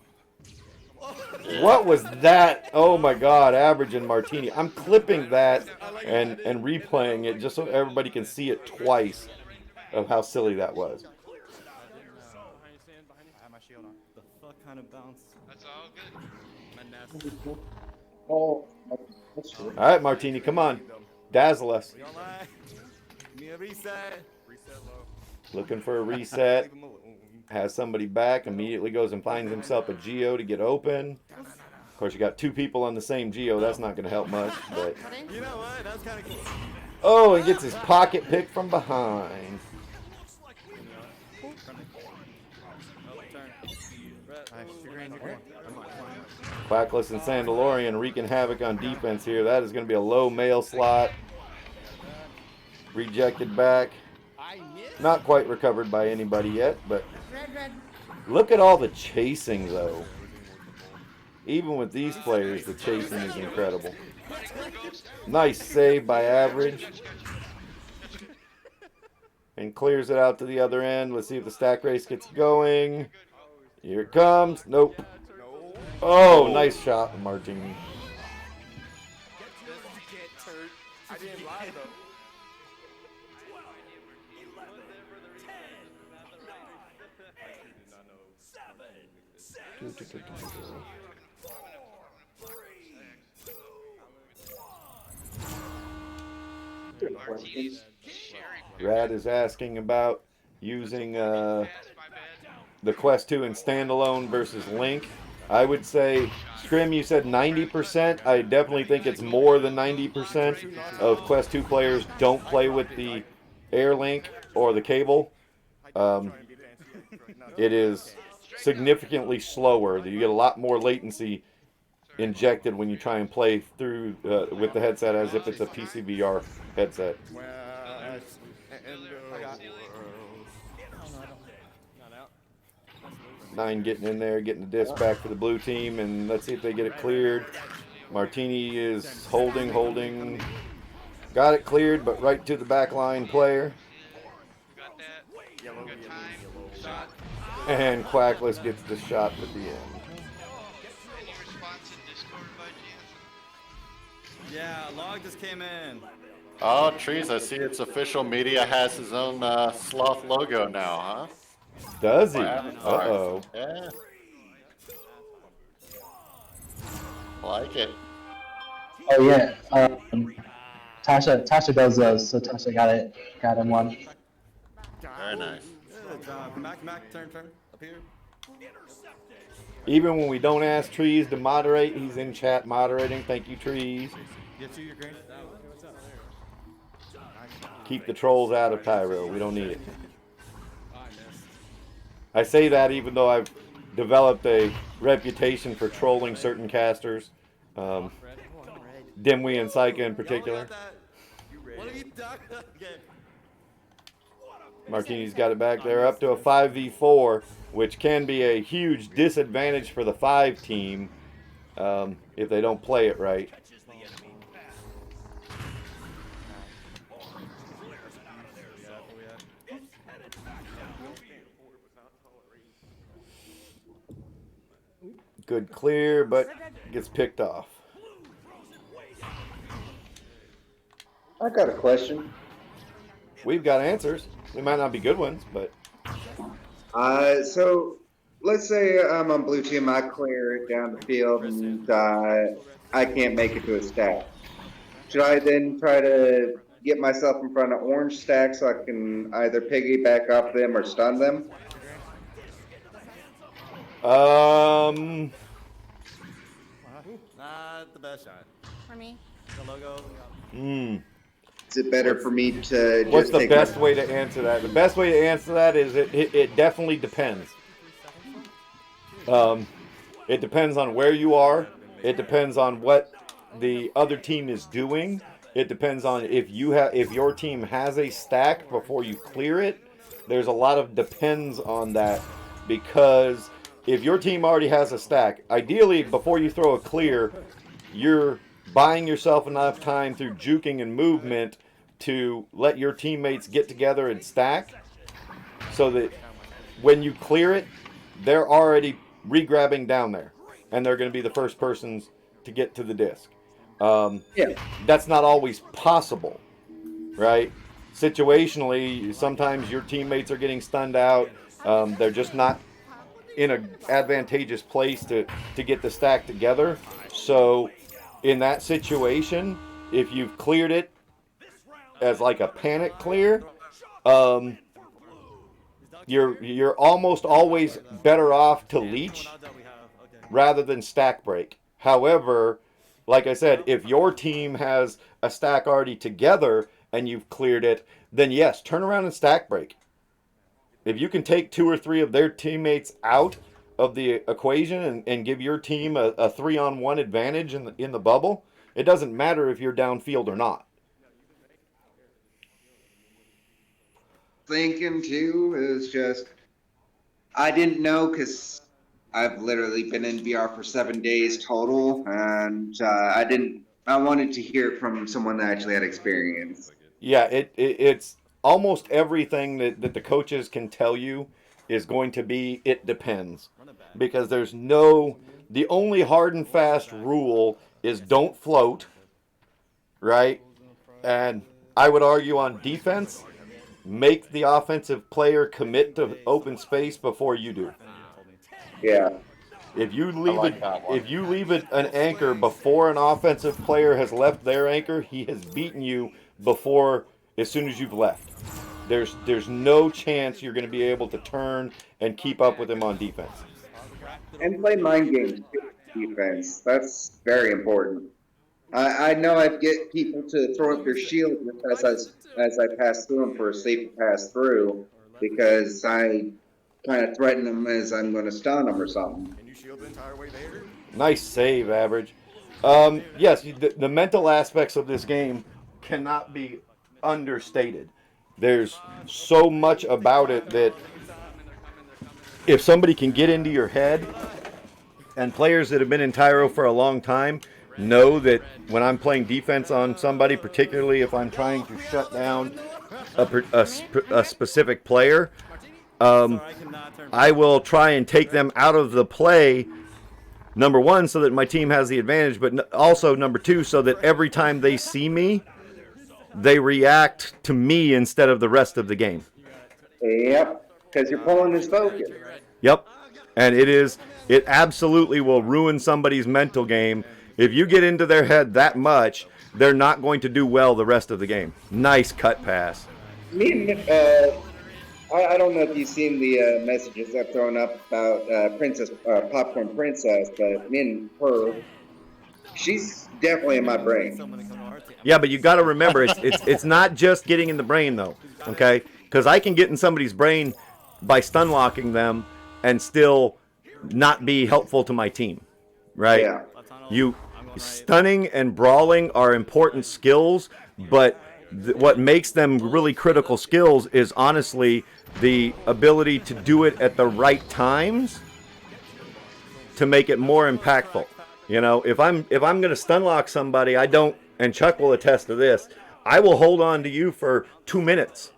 What was that? Oh my God, Average and Martini. I'm clipping that and replaying it just so everybody can see it twice of how silly that was. All right, Martini, come on. Dazzle us. Looking for a reset. Has somebody back. Immediately goes and finds himself a Geo to get open. Of course, you got two people on the same Geo. That's not going to help much. But oh, and gets his pocket picked from behind. Quackless and Sandalorian wreaking havoc on defense here. That is going to be a low mail slot. Rejected back. Not quite recovered by anybody yet, but look at all the chasing, though. Even with these players, the chasing is incredible. Nice save by Average. And clears it out to the other end. Let's see if the stack race gets going. Here it comes. Nope. Oh, nice shot, Martini. Rad is asking about using the Quest 2 in standalone versus Link. I would say, Scrim, you said 90%. I definitely think it's more than 90% of Quest 2 players don't play with the Air Link or the cable. It is significantly slower. You get a lot more latency injected when you try and play through with the headset as if it's a PCVR headset. Nine getting in there, getting the disc back for the blue team, and let's see if they get it cleared. Martini is holding. Got it cleared, but right to the back line player. And Quackless gets the shot at the end. Yeah, Log just came in. Oh, Trees, I see its official media has his own sloth logo now, huh? Does he? Uh-oh. Yeah. Like it. Oh yeah. Tasha does those, so Tasha got him one. Very nice. Mac, turn, up here. Even when we don't ask Trees to moderate, he's in chat moderating. Thank you, Trees. Keep the trolls out of Tyro. We don't need it. I say that even though I've developed a reputation for trolling certain casters. Dimwee and Psycha in particular. Martini's got it back there, up to a 5v4, which can be a huge disadvantage for the 5 team if they don't play it right. Good clear, but gets picked off. I got a question. We've got answers. They might not be good ones, but So let's say I'm on blue team, I clear it down the field, and I can't make it to a stack. Should I then try to get myself in front of orange stack so I can either piggyback off them or stun them? Not the best shot. For me. The logo. Is it better for me to just What's the take best way to answer that? The best way to answer that is it definitely depends. It depends on where you are. It depends on what the other team is doing. It depends on if your team has a stack before you clear it. There's a lot of depends on that, because if your team already has a stack, ideally before you throw a clear, you're buying yourself enough time through juking and movement to let your teammates get together and stack, so that when you clear it, they're already regrabbing down there, and they're going to be the first persons to get to the disc. That's not always possible, right? Situationally, sometimes your teammates are getting stunned out. They're just not in an advantageous place to get the stack together. So in that situation, if you've cleared it as like a panic clear, you're almost always better off to leech rather than stack break. However, like I said, if your team has a stack already together and you've cleared it, then yes, turn around and stack break. If you can take 2 or 3 of their teammates out of the equation and give your team a 3-on-1 advantage in the bubble, it doesn't matter if you're downfield or not. thinking too is just, I didn't know because I've literally been in VR for 7 days total, and I wanted to hear it from someone that actually had experience. Yeah, it's almost everything that the coaches can tell you is going to be, it depends. Because the only hard and fast rule is don't float, right? And I would argue on defense, make the offensive player commit to open space before you do. Yeah. If you leave an anchor before an offensive player has left their anchor, he has beaten you as soon as you've left. There's no chance you're going to be able to turn and keep up with him on defense. And play mind games defense. That's very important. I know I'd get people to throw up their shield as I pass through them for a safe pass through, because I kind of threaten them as I'm going to stun them or something. Can you shield the entire way there? Nice save, Average. Yes, the mental aspects of this game cannot be understated. There's so much about it that if somebody can get into your head, and players that have been in Tyro for a long time know that when I'm playing defense on somebody, particularly if I'm trying to shut down a specific player, I will try and take them out of the play, number one, so that my team has the advantage, but also, number two, so that every time they see me, they react to me instead of the rest of the game. Yep, because you're pulling his focus. Yep, and it absolutely will ruin somebody's mental game. If you get into their head that much, they're not going to do well the rest of the game. Nice cut pass. I don't know if you've seen the messages I've thrown up about Popcorn Princess, but me and her, she's definitely in my brain. Yeah, but you got to remember, it's not just getting in the brain though, okay? Because I can get in somebody's brain by stun locking them and still not be helpful to my team, right? Yeah. Stunning and brawling are important skills, but what makes them really critical skills is honestly the ability to do it at the right times to make it more impactful. You know, if I'm going to stun lock somebody, and Chuck will attest to this, I will hold on to you for 2 minutes,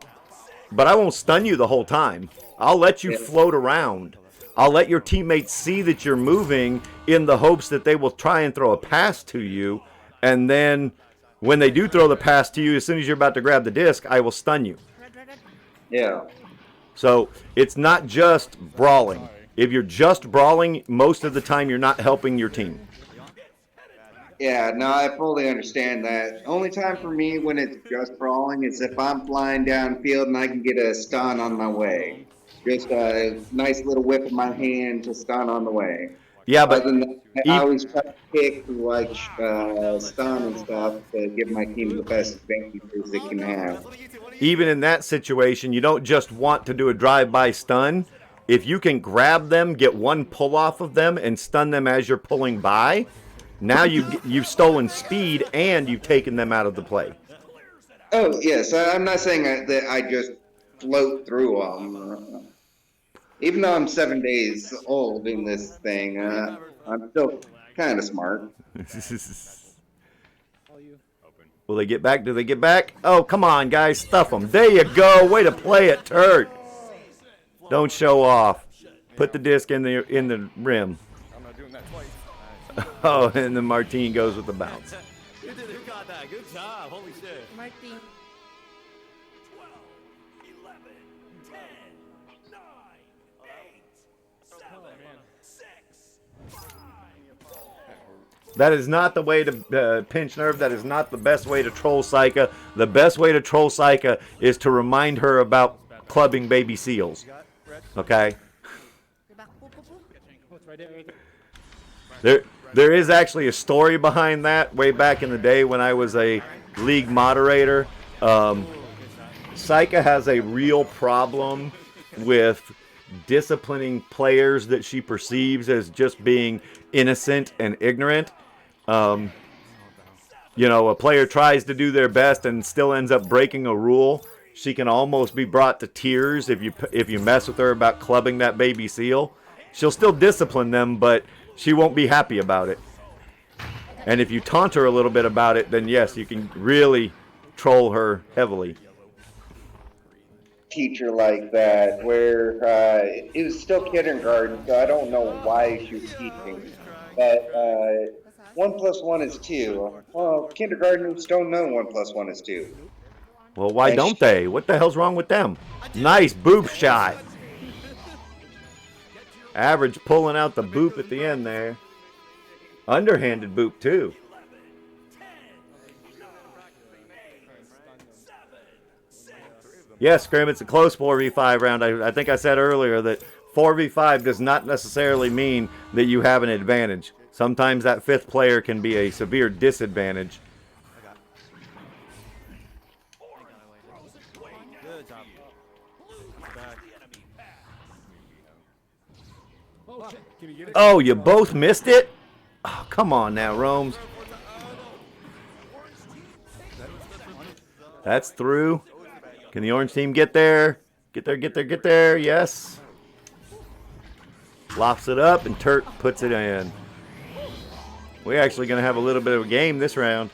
but I won't stun you the whole time. I'll let you float around. I'll let your teammates see that you're moving in the hopes that they will try and throw a pass to you. And then when they do throw the pass to you, as soon as you're about to grab the disc, I will stun you. Yeah. So it's not just brawling. If you're just brawling, most of the time you're not helping your team. Yeah, no, I fully understand that. Only time for me when it's just brawling is if I'm flying downfield and I can get a stun on my way. Just a nice little whip of my hand to stun on the way. Yeah, but Other than that, I always try to pick like stun and stuff to give my team the best advantages it can have. even in that situation, you don't just want to do a drive-by stun. If you can grab them, get one pull off of them, and stun them as you're pulling by, now you've stolen speed and you've taken them out of the play. Oh yes, I'm not saying that I just float through them. Even though I'm 7 days old in this thing, I'm still kind of smart. Will they get back? Do they get back? Oh, come on, guys. Stuff them. There you go. Way to play it, Turd. Don't show off. Put the disc in the rim. I'm not doing that twice. Oh, and then Martine goes with the bounce. Who got that? Good job. Holy shit. Martin. 12, 11, 10, 9, 8, 7, 6, 5. That is not the way to pinch nerve. That is not the best way to troll Psycha. The best way to troll Psycha is to remind her about clubbing baby seals. Okay? There is actually a story behind that way back in the day when I was a league moderator. Psycha has a real problem with disciplining players that she perceives as just being innocent and ignorant. You know, a player tries to do their best and still ends up breaking a rule. She can almost be brought to tears if you mess with her about clubbing that baby seal. She'll still discipline them, but she won't be happy about it. And if you taunt her a little bit about it, then yes, you can really troll her heavily. Teacher like that, where it was still kindergarten, so I don't know why she was teaching. But 1 + 1 is 2. Well, kindergartners don't know 1 + 1 is 2. Well, why don't they? What the hell's wrong with them? Nice boop shot. Average pulling out the boop at the end there. Underhanded boop, too. Yes, Grim, it's a close 4v5 round. I think I said earlier that 4v5 does not necessarily mean that you have an advantage. Sometimes that fifth player can be a severe disadvantage. Oh, you both missed it? Oh, come on now, Rome's. That's through. Can the orange team get there? Get there, get there, get there. Yes. Lofts it up, and Turk puts it in. We're actually going to have a little bit of a game this round.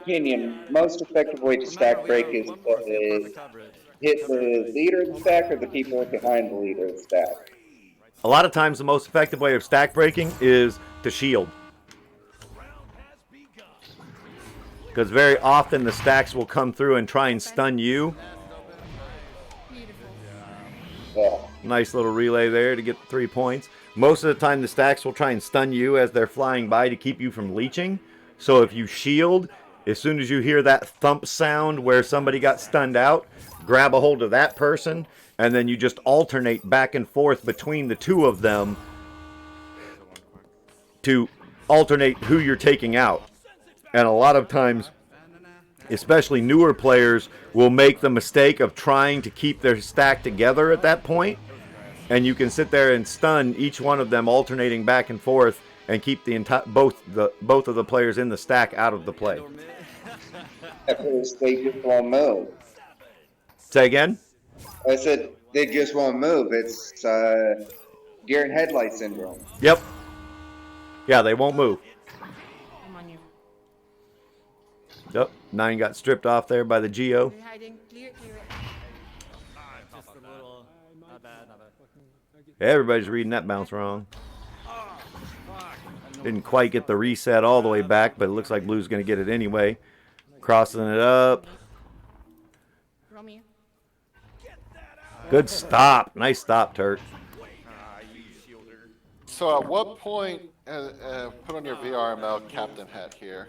Opinion, most effective way to stack break is hit the leader of the stack or the people behind the leader of the stack. A lot of times the most effective way of stack breaking is to shield. Because very often the stacks will come through and try and stun you. Yeah. Nice little relay there to get 3 points. Most of the time the stacks will try and stun you as they're flying by to keep you from leeching. So if you shield, as soon as you hear that thump sound where somebody got stunned out, grab a hold of that person, and then you just alternate back and forth between the two of them to alternate who you're taking out. And a lot of times, especially newer players, will make the mistake of trying to keep their stack together at that point. And you can sit there and stun each one of them, alternating back and forth, and keep the both of the players in the stack out of the play. At first, they just won't move. Say again? I said they just won't move. It's deer in headlight syndrome. Yep. Yeah, they won't move. I'm on you. Yep. 9 got stripped off there by the Geo. You're hiding. Clear it. Just a little. Not bad, not bad. Everybody's reading that bounce wrong. Didn't quite get the reset all the way back, but it looks like Blue's going to get it anyway. Crossing it up. Roll me. Good stop. Nice stop, Turk. So at what point, put on your VRML captain hat here.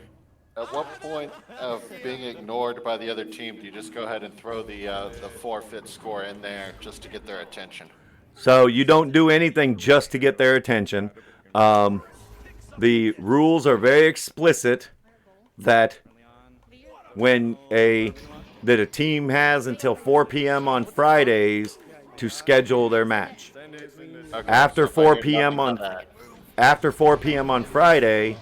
At what point of being ignored by the other team do you just go ahead and throw the forfeit score in there just to get their attention? So you don't do anything just to get their attention. The rules are very explicit that that a team has until 4 p.m. on Fridays to schedule their match. Okay, After so if I 4 hear p.m. nothing on after 4 p.m. on Friday,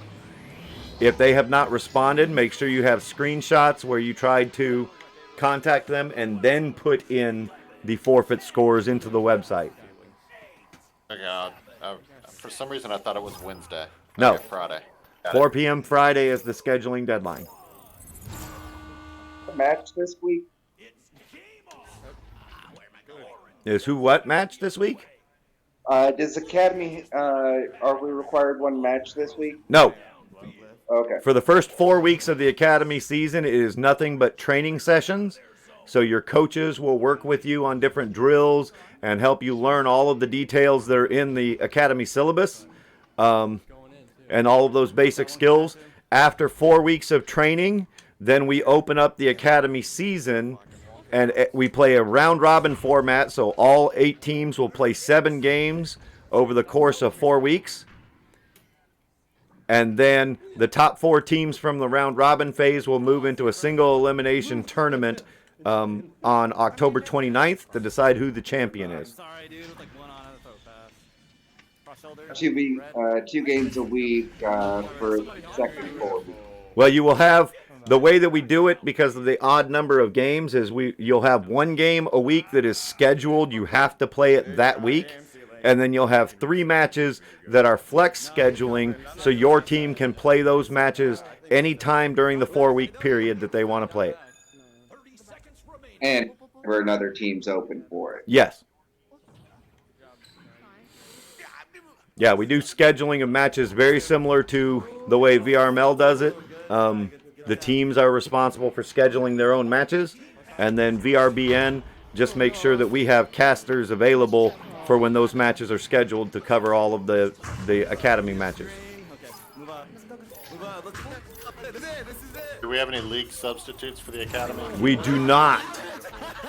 if they have not responded, make sure you have screenshots where you tried to contact them and then put in the forfeit scores into the website. Okay, for some reason I thought it was Wednesday. No. Okay, Friday. Got 4 it. p.m. Friday is the scheduling deadline. Match this week? Is who what match this week? Does Academy, are we required one match this week? No. Okay. For the first 4 weeks of the Academy season, it is nothing but training sessions. So your coaches will work with you on different drills and help you learn all of the details that are in the Academy syllabus and all of those basic skills. After 4 weeks of training, then we open up the Academy season and we play a round-robin format. So all 8 teams will play 7 games over the course of 4 weeks. And then the top 4 teams from the round-robin phase will move into a single elimination tournament on October 29th to decide who the champion is. 2 games a week for second forward. Well, you will have the way that we do it because of the odd number of games is you'll have 1 game a week that is scheduled. You have to play it that week. And then you'll have 3 matches that are flex scheduling, so your team can play those matches anytime during the 4-week period that they want to play it. And where another team's open for it. Yes. Yeah, we do scheduling of matches very similar to the way VRML does it. The teams are responsible for scheduling their own matches, and then VRBN just makes sure that we have casters available for when those matches are scheduled to cover all of the Academy matches. Do we have any league substitutes for the Academy? We do not.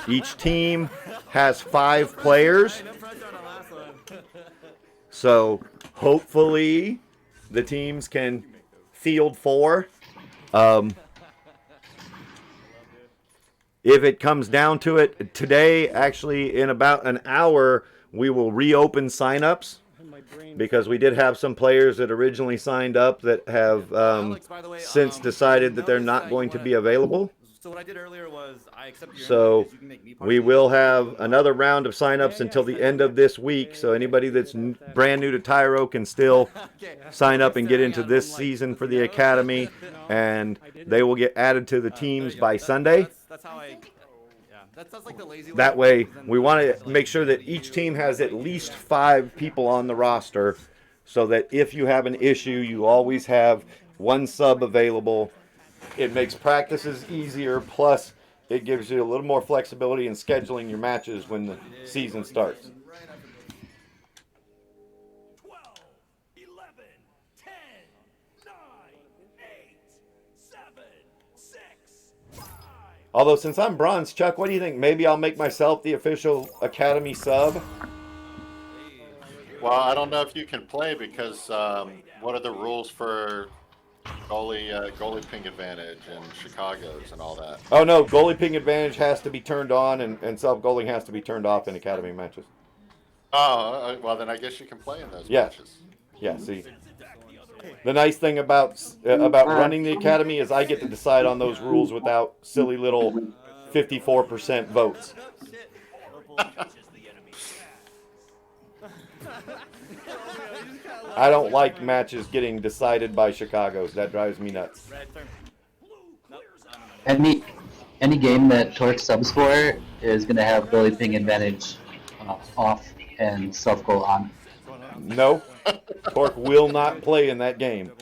Each team has 5 players. So hopefully the teams can field 4. If it comes down to it, today, actually in about an hour, we will reopen signups because we did have some players that originally signed up that have since decided that they're not going to be available. So what I did earlier was I accepted your So invite 'cause you can make me part we of it. will have another round of signups until the end of this week. So anybody that's brand new to Tyro can still sign up and get into this season for the Academy, and they will get added to the teams by Sunday. That's how I. Yeah, that's like the lazy way. That way, we want to make sure that each team has at least 5 people on the roster so that if you have an issue, you always have 1 sub available. It makes practices easier, plus it gives you a little more flexibility in scheduling your matches when the season starts. 12, 11, 10, 9, 8, 7, 6, 5. Although, since I'm bronze, Chuck, what do you think? Maybe I'll make myself the official Academy sub? Well, I don't know if you can play because what are the rules for goalie ping advantage and Chicago's and all that? Oh, no. Goalie ping advantage has to be turned on, and sub-goaling has to be turned off in Academy matches. Oh, well, then I guess you can play in those Yeah. matches. Yeah, see. The nice thing about running the Academy is I get to decide on those rules without silly little 54% votes. I don't like matches getting decided by Chicago's. That drives me nuts. Any game that Torque subs for is going to have goalie ping advantage off and self goal on. No, Torque will not play in that game.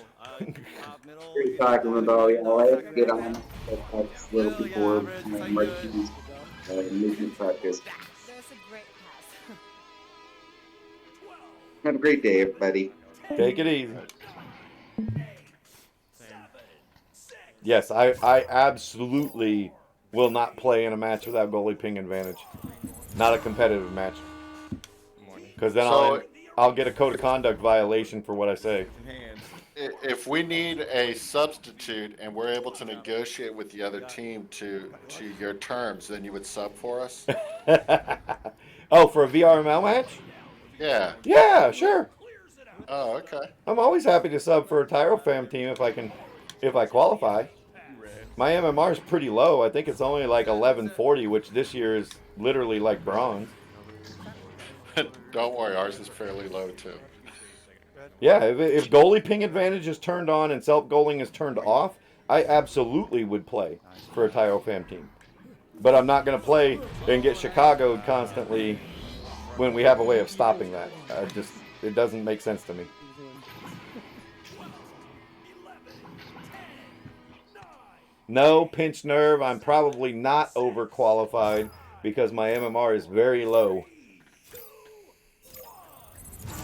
You're talking about, let's get on. That's a little before Martinez. Midweek practice. That's a great pass. Have a great day, everybody. Take it easy. Yes, I absolutely will not play in a match without goalie ping advantage. Not a competitive match. Because then I'll get a code of conduct violation for what I say. If we need a substitute and we're able to negotiate with the other team to your terms, then you would sub for us? Oh, for a VRML match? Yeah. Yeah, sure. Oh, okay. I'm always happy to sub for a Tyro fam team if I qualify. My MMR is pretty low. I think it's only like 1140, which this year is literally like bronze. Don't worry, ours is fairly low too. Yeah, if goalie ping advantage is turned on and self-goaling is turned off, I absolutely would play for a Tyro fam team. But I'm not going to play and get Chicago'd constantly when we have a way of stopping that. It doesn't make sense to me. No, pinch nerve. I'm probably not overqualified because my MMR is very low.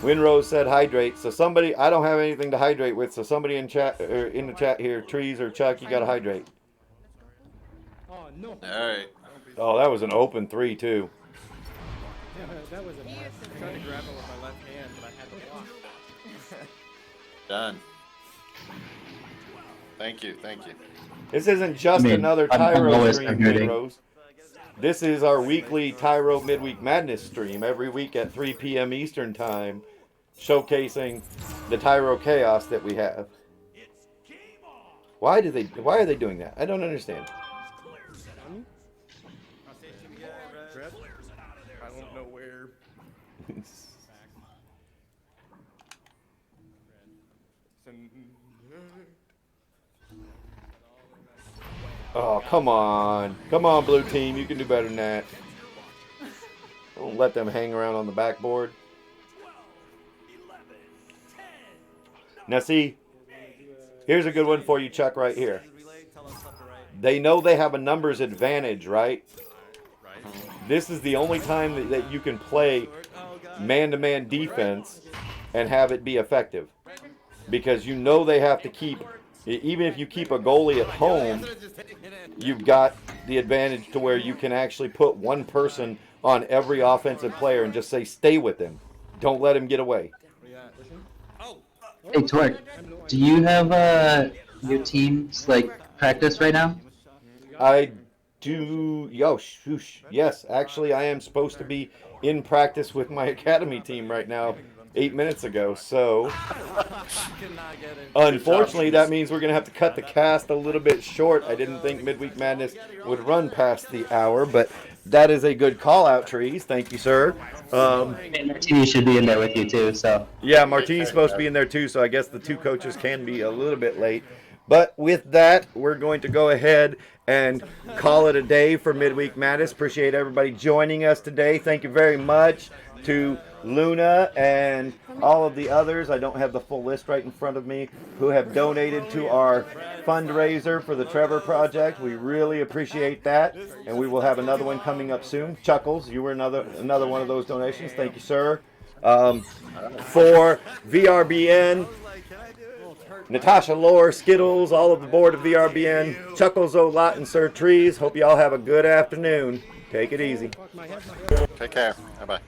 Winrose said hydrate. So somebody, I don't have anything to hydrate with. So somebody in chat or in the chat here, Trees or Chuck, you got to hydrate. Oh no. All right. Oh, that was an open 3 too. Yeah, that was a mess. I tried to grab it with my left hand, but I had to block. Done. Thank you. This isn't just another Tyro stream, Winrose. This is our weekly Tyro Midweek Madness stream every week at 3 p.m. Eastern Time, showcasing the Tyro chaos that we have. Why are they doing that? I don't understand. I don't know where. Oh, come on. Come on, blue team. You can do better than that. Don't let them hang around on the backboard. Now, see, here's a good one for you, Chuck, right here. They know they have a numbers advantage, right? This is the only time that you can play man-to-man defense and have it be effective. Because you know they have to keep, even if you keep a goalie at home, you've got the advantage to where you can actually put one person on every offensive player and just say, stay with him. Don't let him get away. Hey, Torque, do you have your team's practice right now? I do. Yes, actually, I am supposed to be in practice with my academy team right now. 8 minutes ago, so unfortunately that means we're gonna have to cut the cast a little bit short. I didn't think Midweek Madness would run past the hour, but that is a good call out, Trees. Thank you, sir. Martini should be in there with you too, so. Yeah, Martini's supposed to be in there too, so I guess the two coaches can be a little bit late. But with that, we're going to go ahead and call it a day for Midweek Madness. Appreciate everybody joining us today. Thank you very much to Luna and all of the others, I don't have the full list right in front of me, who have donated to our fundraiser for the Trevor Project. We really appreciate that, and we will have another one coming up soon. Chuckles, you were another one of those donations. Thank you, sir. For VRBN, Natasha Lore, Skittles, all of the board of VRBN, Chuckles, Olot, and Sir Trees. Hope you all have a good afternoon. Take it easy. Take care. Bye-bye.